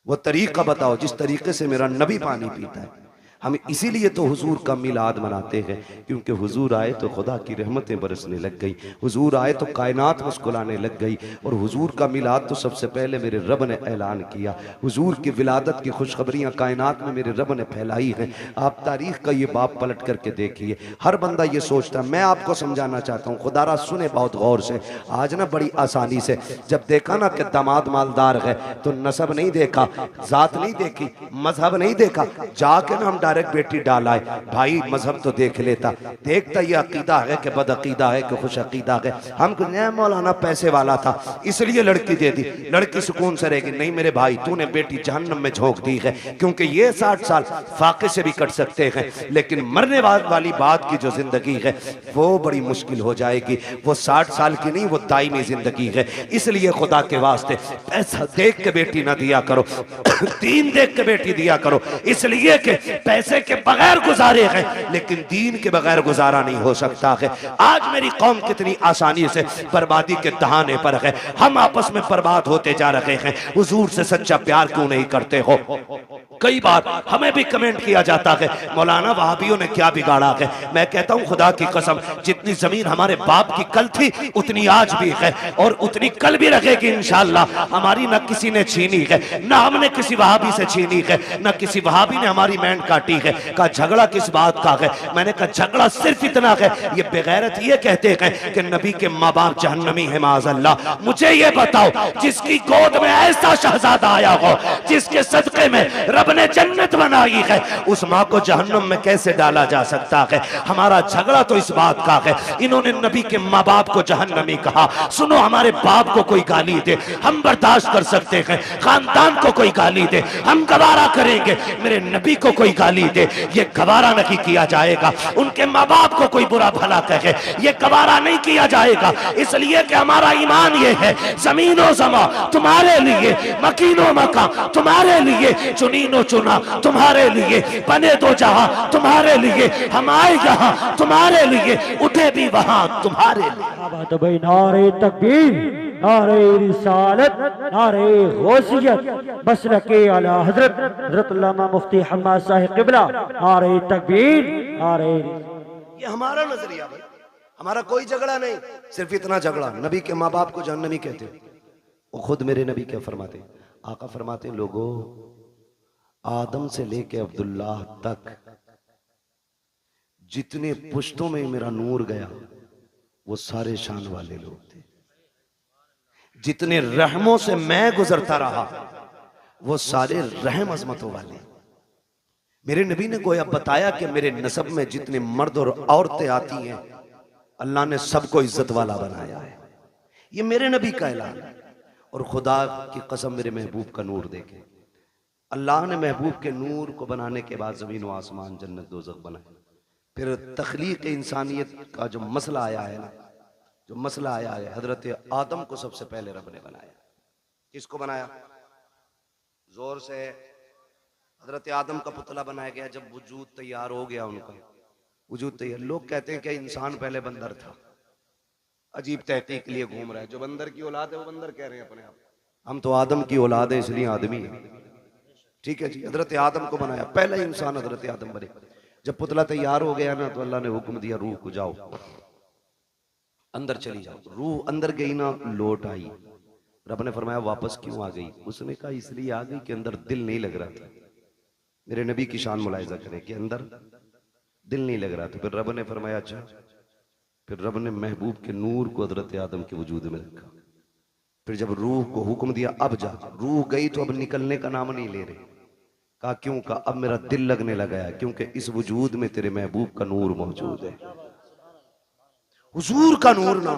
वो तरीका बताओ जिस तरीके से मेरा नबी पानी पीता है। हम इसीलिए तो हुजूर का मिलाद मनाते हैं, क्योंकि हुजूर आए तो खुदा की रहमतें बरसने लग गई, हुजूर आए तो कायनात मुस्कुराने लग गई। और हुजूर का मिलाद तो सबसे पहले मेरे रब ने ऐलान किया, हुजूर की विलादत की खुशखबरियां कायनात में मेरे रब ने फैलाई हैं। आप तारीख का ये बाप पलट करके देखिए, हर बंदा ये सोचता, मैं आपको समझाना चाहता हूँ, खुदारा सुने बहुत गौर से। आज ना बड़ी आसानी से जब देखा ना कि दामाद मालदार है तो नसब नहीं देखा, जात नहीं देखी, मजहब नहीं देखा, जाके ना हम डायरेक्ट बेटी डाला है। भाई मजहब तो देख लेता, देखता ये अकीदा है कि बद अकीदा है कि खुश अकीदा है। हम कुछ नया मौलाना पैसे वाला था इसलिए लड़की दे दी, लड़की सुकून से रहेगी। नहीं मेरे भाई, तूने बेटी जहन्नम में झोंक दी है, क्योंकि ये 60 साल फाके से भी कट सकते हैं, लेकिन मरने वाली बात की जो जिंदगी है वो बड़ी मुश्किल हो जाएगी। वो 60 साल की नहीं, वो दायमी जिंदगी है। इसलिए खुदा के वास्ते पैसा देख के बेटी ना दिया करो, दीन देख के बेटी दिया करो, इसलिए कि पैसे के बगैर गुजारे हैं, लेकिन दीन के बगैर गुजारा नहीं हो सकता है। आज मेरी कौम कितनी आसानी से बर्बादी के दहाने पर है, हम आपस में बर्बाद होते जा रहे हैं। हुजूर से सच्चा प्यार क्यों नहीं करते हो? कई बार हमें भी कमेंट किया जाता है, मौलाना वहाबियों ने क्या बिगाड़ा है। मैं कहता हूं खुदा की कसम, जितनी जमीन हमारे बाप की कल थी उतनी आज भी है और उतनी कल भी रहेगी इंशाअल्लाह। हमारी न किसी ने छीनी है, न हमने किसी वहाबी से छीनी है, न किसी वहाबी ने हमारी बैंड काटी है। का झगड़ा किस बात का है? मैंने कहा झगड़ा सिर्फ इतना है, ये बेगैरत ये कहते हैं कि नबी के माँ बाप जहन्नमी है माज़अल्लाह। मुझे ये बताओ, जिसकी गोद में ऐसा शहजादा आया हो, जिसके सदके में रब ने जन्नत बनाई है, उस माँ को जहन्नम में कैसे डाला जा सकता है? हमारा झगड़ा तो इस बात का है, इन्होंने नबी के माँ बाप को जहन्नमी कहा। सुनो, हमारे बाप को कोई गाली दे हम बर्दाश्त कर सकते हैं, खानदान को कोई गाली दे हम गवारा करेंगे, मेरे नबी को कोई गाली दे ये गवारा नहीं किया जाएगा। उनके माँ बाप को कोई बुरा भला कहे ये गवारा नहीं किया जाएगा, इसलिए कि हमारा ईमान ये है, जमीनो जमा तुम्हारे लिए, मकीनो मका तुम्हारे लिए, चुनीनो चुना तुम्हारे लिए, बने दो जहां तुम्हारे लिए, हम आए यहाँ तुम्हारे लिए, उठे भी वहां तुम्हारे लिए। भाई नारे तकबीर, नारे रिसालत, नारे गौसियत, मसलके आला हजरत हजरत अल्लामा मुफ्ती हम्माद साहिब किबला, नारे तकबीर, नारे। ये हमारा नजरिया भाई, हमारा कोई झगड़ा नहीं, सिर्फ इतना झगड़ा नबी के माँ बाप को जहन्नमी कहते। वो खुद मेरे नबी क्या फरमाते? आका फरमाते, लोगों आदम से लेके अब्दुल्लाह तक जितने पुश्तों में मेरा नूर गया वो सारे शान वाले लोग थे। जितने रहमों से मैं गुजरता रहा वो सारे रहम अजमतों वाले। मेरे नबी ने गोया बताया कि मेरे नसब में जितने मर्द और औरतें आती हैं अल्लाह ने सबको इज्जत वाला बनाया है। ये मेरे नबी का ऐलान है। और खुदा की कसम मेरे महबूब का नूर देखे, अल्लाह ने महबूब के नूर को बनाने के बाद ज़मीन व आसमान, जन्नत दोज़ख बनाए। फिर तख्लीक इंसानियत का जो मसला आया है ना, जो मसला आया है, हजरत आदम को सबसे पहले रब ने बनाया। किसको बनाया? जोर से। हजरत आदम का पुतला बनाया गया। जब वजूद तैयार हो गया, उनका वजूद तैयार, लोग कहते हैं कि इंसान पहले बंदर था। अजीब तहकीक के लिए घूम रहा है। जो बंदर की औलाद है वो बंदर कह रहे हैं अपने आप। हम तो आदम की औलाद है, इसलिए आदमी है। ठीक है जी। हजरत आदम को बनाया, पहला इंसान हजरत आदम बने। जब पुतला तैयार हो गया ना, तो अल्लाह ने हुक्म दिया, रूह को जाओ अंदर चली जाओ। रूह अंदर गई ना, लौट आई। रब ने फरमाया वापस क्यों आ गई? उसने कहा इसलिए आ गई कि अंदर दिल नहीं लग रहा था। मेरे नबी की शान मुलाहिजा करें कि अंदर दिल नहीं लग रहा था। फिर रब ने फरमाया अच्छा। फिर रब ने महबूब के नूर को हजरत आदम के वजूद में रखा। फिर जब रूह को हुक्म दिया अब जा, रूह गई तो अब निकलने का नाम नहीं ले रहे। कहा क्यों? कहा अब मेरा दिल लगने लगा है, क्योंकि इस वजूद में तेरे महबूब का नूर मौजूद है। हुजूर का नूर ना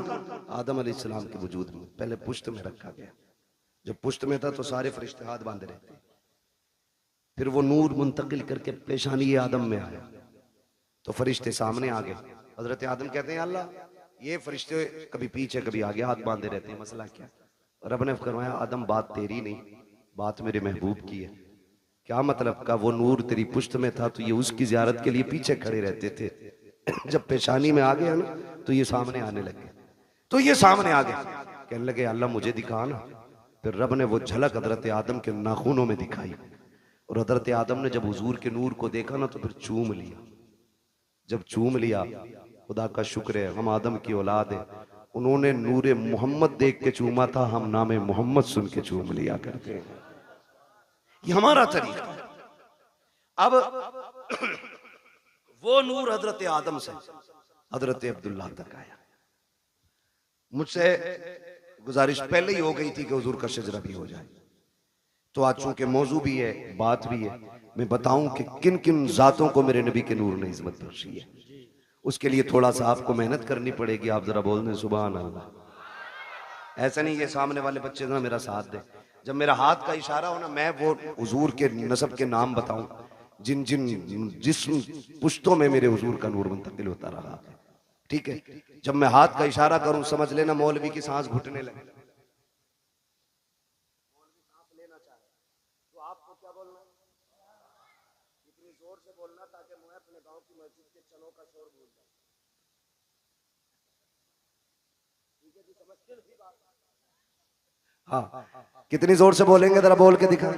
आदम अलैहिस्सलाम के वजूद में पहले पुश्त में रखा गया। जब पुश्त में था तो सारे फरिश्ते हाथ बांधे रहते। फिर वो नूर मुंतकिल करके पेशानी आदम में आया तो फरिश्ते सामने आ गए। हजरत आदम कहते हैं अल्लाह, ये फरिश्ते कभी पीछे कभी आगे हाथ बांधे रहते हैं, मसला क्या? रब ने फरमाया आदम बात तेरी नहीं, बात मेरे महबूब की है। क्या मतलब? का वो नूर तेरी पुश्त में था तो ये उसकी ज़ियारत के लिए पीछे खड़े रहते थे। जब पेशानी में आ गया ना तो ये सामने आने लगे। तो ये सामने आ गए, कहने लगे अल्लाह मुझे दिखा ना। फिर रब ने वो झलक हजरत आदम के नाखूनों में दिखाई। और हजरत आदम ने जब हुजूर के नूर को देखा ना तो फिर चूम लिया। जब चूम लिया, खुदा का शुक्र है हम आदम की औलाद है। उन्होंने नूरे मोहम्मद देख के चूमा था, हम नामे मोहम्मद सुन के चूम लिया करते हैं। ये हमारा तरीका। अब वो नूर हजरत आदम से हजरत अब्दुल्लाह तक आया। मुझसे गुजारिश पहले ही हो गई थी कि हुजूर का शजरा भी हो जाए, तो आज चूंकि मौजू भी है, बात भी है, मैं बताऊं कि किन किन जातों को मेरे नबी के नूर ने इज्जत बख्शी है। उसके लिए थोड़ा सा आपको मेहनत करनी पड़ेगी। आप जरा बोल दें सुभान अल्लाह। ऐसा नहीं ये सामने वाले बच्चे ना मेरा साथ दे। जब मेरा हाथ का इशारा हो ना, मैं वो हुजूर के नसब के नाम बताऊं जिन जिन जिस्म पुश्तों में मेरे हुजूर का नूर मुंतकिल होता रहा है। ठीक है, जब मैं हाथ का इशारा करूं समझ लेना मौलवी की सांस घुटने लगे। तो आपको क्या बोलना है? इतनी जोर से बोलना ताकि मैं अपने गांव की मस्जिद के चनों का शोर भूल जाऊं। ठीक है जी, समझते हैं बात? हाँ, कितनी जोर से बोलेंगे जरा बोल के दिखा।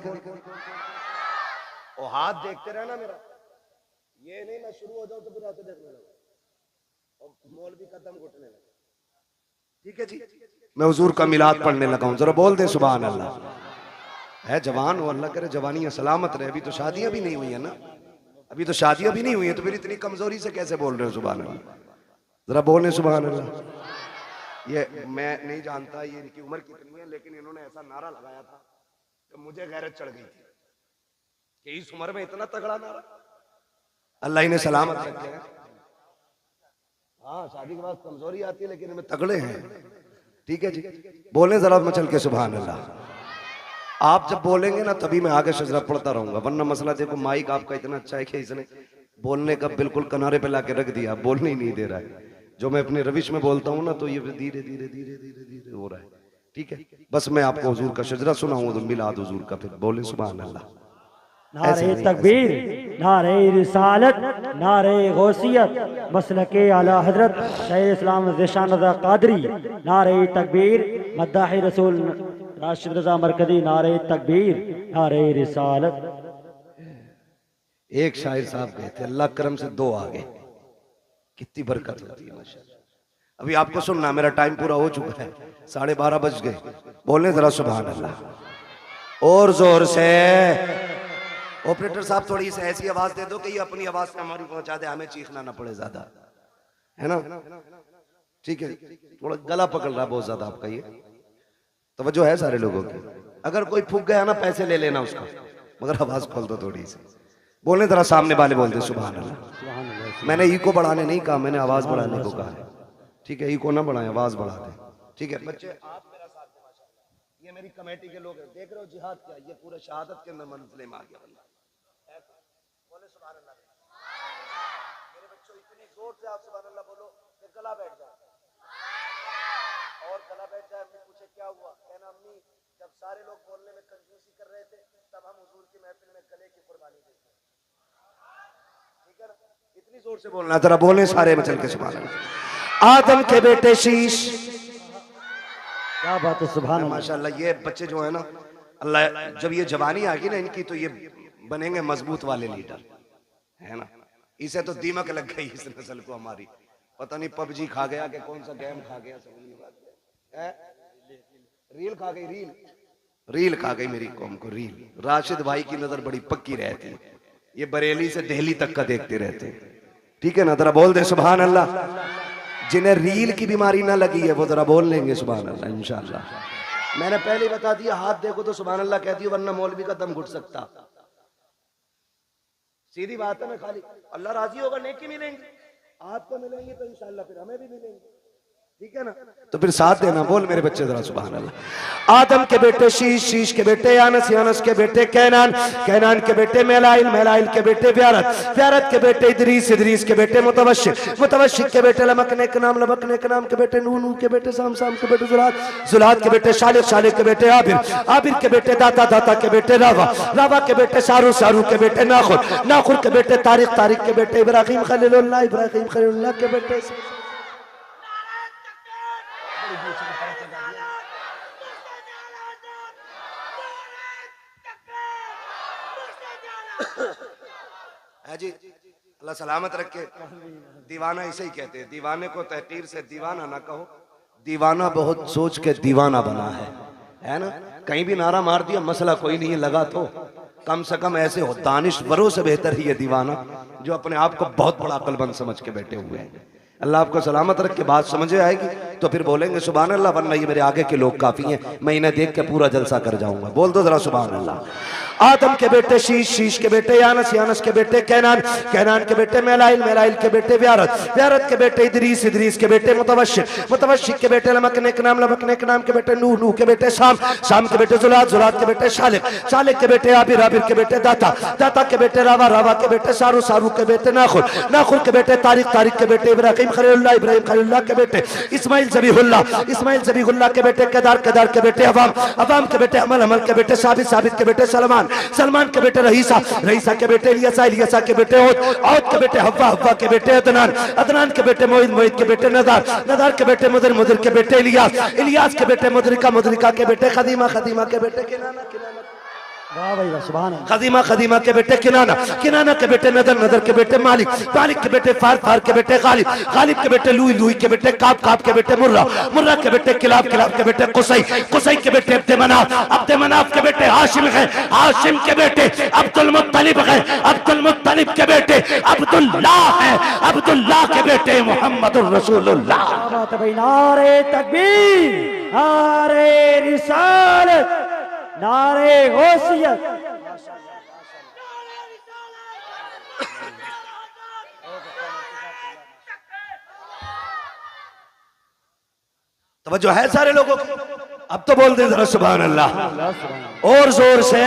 और हाथ देखते रहना मेरा, ये नहीं मैं शुरू हो जाऊं तो फिर ऐसे देखने लगा और मौलवी कदम घुटने लगा। ठीक है जी, मैं हुजूर का मिलाद पढ़ने लगा हूं, जरा बोल दे सुभान अल्लाह। है जवान हो, अल्लाह करे जवानियां सलामत रहे। अभी तो शादियां भी नहीं हुई है ना, अभी तो शादियां भी नहीं हुई है, तो फिर इतनी कमजोरी से कैसे बोल रहे हो सुभान अल्लाह? जरा बोले सुभान अल्लाह। ये मैं नहीं जानता ये इनकी उम्र कितनी है, लेकिन इन्होंने ऐसा नारा लगाया था कि मुझे गैरत चढ़ गई थी कि इस उम्र में इतना तगड़ा नारा। अल्लाह इन्हें सलामत रखे। हाँ, शादी के बाद कमजोरी आती है लेकिन इनमें तगड़े हैं। ठीक है जी, बोले जरा मचल के सुभान अल्लाह। आप जब बोलेंगे ना तभी मैं आगे शजरा पढ़ता रहूंगा, वरना मसला देखो माइक आपका इतना अच्छा है कि इसने बोलने का बिल्कुल किनारे पे लाके रख दिया, बोलने ही नहीं दे रहा है। जो मैं अपने रविश में बोलता हूँ ना तो ये धीरे धीरे धीरे धीरे धीरे हो रहा है। ठीक है, बस मैं आपको हुजूर का शजरा सुनाऊंगा तो मिलाद हुजूर का, फिर बोले सुभान अल्लाह। नारे तकबीर, नारे रिसालत, नारे गौसियत, मसलके आला हजरत शाह इस्लाम ज़िशान रज़ा क़ादरी, नारे तकबीर, मद्दाह रसूल राशिद रज़ा मरकज़ी, नारे तकबीर, नारे रिसालत। एक शायर साहब गए थे, अल्लाह करम से दो आ गए। कितनी बरकत होती है माशाअल्लाह। अभी आपको सुनना, मेरा टाइम पूरा हो चुका है, 12:30 बज गए। बोलने जरा सुभान अल्लाह और जोर से। ऑपरेटर साहब थोड़ी सी ऐसी आवाज दे दो कि ये अपनी आवाज से हमारी पहुंचा दे, हमें चीखना ना पड़े ज्यादा, है ना? ठीक है, थोड़ा गला पकड़ रहा बहुत ज्यादा आपका, ये तवज्जो है सारे लोगों की। अगर कोई फूक गया ना पैसे ले लेना उसका, मगर आवाज खोल दो थोड़ी सी। बोलने जरा सामने वाले बोलते सुभान अल्लाह। मैंने ई को बढ़ाने नहीं कहा, मैंने आवाज बढ़ाने को कहा। ठीक है, ई को ना बढ़ाए, आवाज बढ़ा दे। ठीक है बच्चे, आप मेरा साथ दें माशाल्लाह। ये मेरी कमेटी के लोग हैं, देख रहे हो जिहाद क्या, ये पूरे शहादत के अंदर मंजिले में आ गया बंदा। बोले सुभान अल्लाह। मेरे बच्चों इतनी जोर से आप सुभान अल्लाह बोलो कि गला बैठ जाए, और गला बैठ जाए। अम्मी पूछे क्या हुआ, कहना अम्मी जब सारे लोग बोलने में कंजूसी कर रहे थे तब हम हुजूर की महफिल में गले की कुर्बानी देते। ठीक है ना, इतनी जोर से बोलना, जरा बोले सारे में चल के सुभान अल्लाह। आदम के बेटे शीश, क्या बात है, सुभान अल्लाह। माशाल्लाह। ये बच्चे जो है ना, अल्लाह जब ये जवानी आ गई ना इनकी, तो ये बनेंगे मजबूत वाले लीडर, है ना। इसे तो दीमक लग गई इस नस्ल को हमारी, पता नहीं पबजी खा गया कि कौन सा गेम खा गया, समझ नहीं बात है। रील खा गई, रील खा गई मेरी कौम को, रील। राशिद भाई की नजर बड़ी पक्की रहती है, ये बरेली से दिल्ली तक का देखते रहते हैं। ठीक है ना, जरा बोल दे सुभान अल्लाह। जिन्हें रील की बीमारी ना लगी है वो जरा बोल लेंगे सुभान अल्लाह इंशाअल्लाह। मैंने पहले ही बता दिया, हाथ देखो तो सुभान अल्लाह कहती हो, वरना मौलवी का दम घुट सकता। सीधी बात है। मैं खाली अल्लाह राजी होगा नेकी मिलेंगी, आपको मिलेंगी तो इंशाअल्लाह फिर हमें भी मिलेंगी। ठीक है ना, तो फिर साथ देना। बोल मेरे बच्चे जरा सुभान अल्लाह। आदम के बेटे शीश, शीश के बेटे यानस, यानस के बेटे कैनान, कैनान के बेटे मेलाइल, मेलाइल के बेटे व्यारत, व्यारत के बेटे इदरीस, इदरीस के बेटे मुतवशिक, मुतवशिक के बेटे लमकने के नाम, लमकने के नाम के बेटे नूह, नूह के बेटे साम, साम के बेटे जुलाद, जुलाद के बेटे शालिक, शालिक के बेटे आबिर, आबिर के बेटे दाता, दाता के बेटे रावा, रावा के बेटे सारू, सारू के बेटे नाखुर, नाखुर के बेटे तारिक, तारिक के बेटे इब्राहिम खलीलुल्लाह, इब्राहिम खलीलुल्लाह के बेटे। है जी, अल्लाह सलामत रखे। दीवाना इसे ही कहते हैं, दीवाने को तहकीर से दीवाना ना कहो, दीवाना बहुत सोच के दीवाना बना है ना। कहीं भी नारा मार दिया मसला कोई नहीं है, लगा तो कम से कम ऐसे हो। दानिश्वरों से बेहतर ही है दीवाना जो अपने आप को बहुत बड़ा अक्लमंद समझ के बैठे हुए हैं। अल्लाह आपको सलामत रख के बात समझे आएगी तो फिर बोलेंगे सुभान अल्लाह, वरना ये मेरे आगे के लोग काफी हैं, मैं इन्हें देख के पूरा जलसा कर जाऊंगा। बोल दो जरा सुभान अल्लाह। आदम के बेटे शीश, शीश के बेटे यानस, यानस के बेटे कैनान, कैनान के बेटे मेलाइल, मेलाइल के बेटे व्यारत, व्यारत के बेटे इदरीस, इदरीस के बेटे मुतवशिक, मुतवशिक के बेटे लमकने के नाम, लमकने के नाम के बेटे नूह, नूह के बेटे शाम, शाम के बेटे जुलाद, जुलाद के बेटे शालिक, शालिक के बेटे आबिर, आबिर के बेटे दाता, दाता के बेटे रावा, रावा के बेटे सारू, सारू के बेटे नाखुर, नाखुर के बेटे तारिक, तारिक के बेटे इब्राहिम खलीलुल्लाह, इब्राहिम खलीलुल्लाह के बेटे इस्माइल ज़बीहुल्लाह, इस्माइल ज़बीहुल्लाह के बेटे केदार, केदार के बेटे अवाम, अवाम के बेटे अमल, अमल के बेटे साबित, साबित के बेटे सलमान, सलमान के बेटे रहीसा, रहीसा के बेटे इलियासा, इलियासा के बेटे औद, औद के बेटे हव्वा, हव्वा के बेटे अदनान, अदनान के बेटे मोइद, मोइद के बेटे नदार, नदार के बेटे मुदर, मुदर के बेटे इलियास, इलियास के बेटे मुदरिका, मुदरिका के बेटे खदीमा, खदीमा के बेटे किनाना, किनाना वाह भाई वाह, सुभान अल्लाह। खदीमा, खदीमा के बेटे किनाना, किनाना के बेटे नदर, नदर के बेटे मालिक, मालिक के बेटे फार, फार के बेटे गालिब, गालिब के बेटे लुई, लुई के बेटे काब, काब के बेटे मुर्रा, मुर्रा के बेटे किलाब, किलाब के बेटे कुसै, कुसै के बेटे अब्दे मनाफ, अब्दे मनाफ के बेटे हाशिम है, हाशिम के बेटे अब्दुल मुत्तलिब है, अब्दुल मुत्तलिब के बेटे अब्दुल्लाह है, अब्दुल्लाह के बेटे मुहम्मदुर रसूलुल्लाह। क्या बात है भाई, नारे तकबीर, नारे रिसालत, नारे गौसियत। तवज्जो है सारे लोगों की? अब तो बोल दे जरा सुभान अल्लाह और जोर से।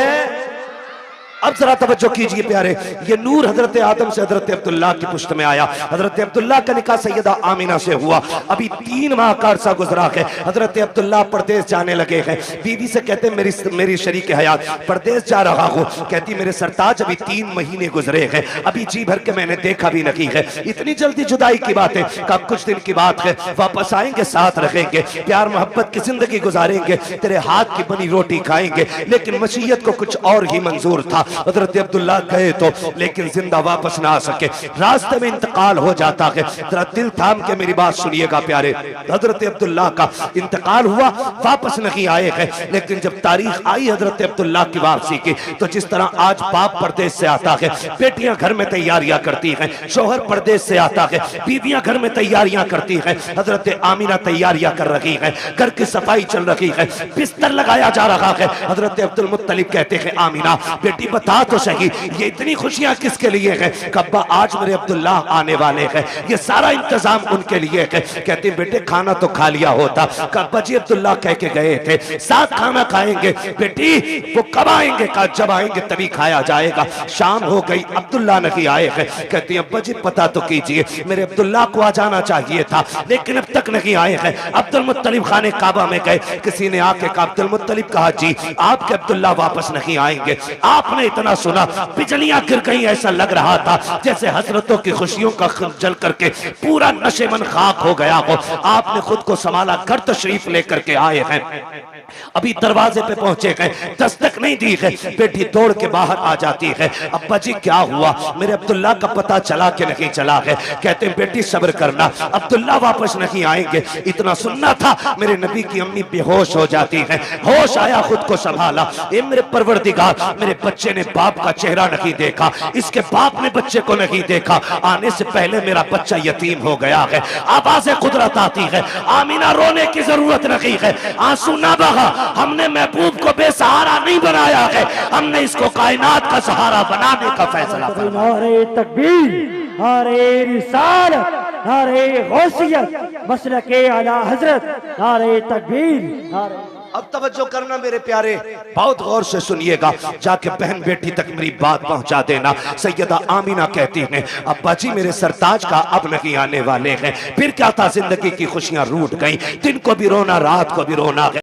अब जरा तवज्जो कीजिए प्यारे, ये नूर हजरत आदम से हजरत अब्दुल्लाह की पुश्त में आया। हजरत अब्दुल्लाह का निकाह सैयदा आमिना से हुआ। अभी 3 माह का अरसा गुजरा है, हजरत अब्दुल्लाह परदेश जाने लगे हैं। बीवी से कहते मेरी शरीक हयात परदेश जा रहा हूँ। कहती मेरे सरताज अभी 3 महीने गुजरे हैं, अभी जी भर के मैंने देखा भी नहीं है, इतनी जल्दी जुदाई की बात है? का कुछ दिन की बात है, वापस आएंगे, साथ रहेंगे, प्यार मोहब्बत की जिंदगी गुजारेंगे, तेरे हाथ की बनी रोटी खाएंगे। लेकिन मसीयत को कुछ और ही मंजूर था। हजरत अब्दुल्लाह गए तो, लेकिन जिंदा वापस ना आ सके, रास्ते में इंतकाल हो जाता है। जरा दिल थाम के मेरी बात सुनिएगा प्यारे, हजरत अब्दुल्लाह का इंतकाल हुआ, वापस नहीं आए हैं। लेकिन जब तारीख आई हजरत अब्दुल्लाह की वापसी की, तो जिस तरह आज बाप परदेश से आता है, बेटियां घर में तैयारियां करती हैं, शोहर परदेश से आता है, बीवियां घर में तैयारियां करती हैं, हजरत आमिना तैयारियां कर रही है, घर की सफाई चल रही है, बिस्तर लगाया जा रहा है। हजरत अब्दुल मुत्तलिब कहते हैं आमिना बेटी बता तो सही ये इतनी खुशियां किसके लिए है? कब्बा आज मेरे अब्दुल्ला आने वाले हैं, ये सारा इंतजाम उनके लिए है। कहते बेटे खाना तो खा लिया होता। कब्बा जी अब्दुल्ला कह के गए थे साथ खाना खाएंगे। बेटी वो कब आएंगे? कहा जब आएंगे तभी खाया जाएगा। शाम हो गई, अब्दुल्ला नहीं आए हैं। कहती अब्बा जी पता तो कीजिए, मेरे अब्दुल्ला को आ जाना चाहिए था लेकिन अब तक नहीं आए हैं। अब्दुल मुत्तलिब खाने काबा में गए, किसी ने आके कहा अब्दुल मुत्तलिब कहा जी आपके अब्दुल्ला वापस नहीं आएंगे। आपने इतना सुना बिजलियां गिर गई, ऐसा लग रहा था जैसे हजरतों की खुशियों का जल करके पूरा नशेमन खाक हो गया हो। आपने खुद को संभाला, घर तशरीफ लेकर के आए हैं। अभी दरवाजे पे पहुंचे गए, दस्तक नहीं दी है, बेटी दौड़ के बाहर आ जाती है। अब्बा जी क्या हुआ? मेरे अब्दुल्ला का पता चला कि नहीं चला है? कहते हैं बेटी सब्र करना, अब्दुल्ला वापस नहीं आएंगे। इतना सुनना था मेरे नबी की अम्मी बेहोश हो जाती है। होश आया, खुद को संभाला, ए मेरे परवरदिगार मेरे बच्चे ने बाप का चेहरा नहीं देखा, इसके बाप ने बच्चे को नहीं देखा, आने से पहले मेरा बच्चा यतीम हो गया है। आवाज़े कुदरत आती है, आमीना रोने की जरूरत नहीं है, आंसू ना बहा। हमने महबूब को बेसहारा नहीं बनाया है, हमने इसको कायनात का सहारा बनाने का फैसला किया। नारे तकबीर, नारे रिसालत, नारे गौसियत, मसलके आला हजरत, नारे तकबीर, नारे। अब तवज्जो करना मेरे प्यारे, बहुत गौर से सुनिएगा, जाके बहन बेटी तक मेरी बात पहुंचा देना। सैयदा आमीना कहती हैं अब्बा जी मेरे सरताज का अब नहीं आने वाले हैं। फिर क्या था, जिंदगी की खुशियां रूठ गई, दिन को भी रोना रात को भी रोना है।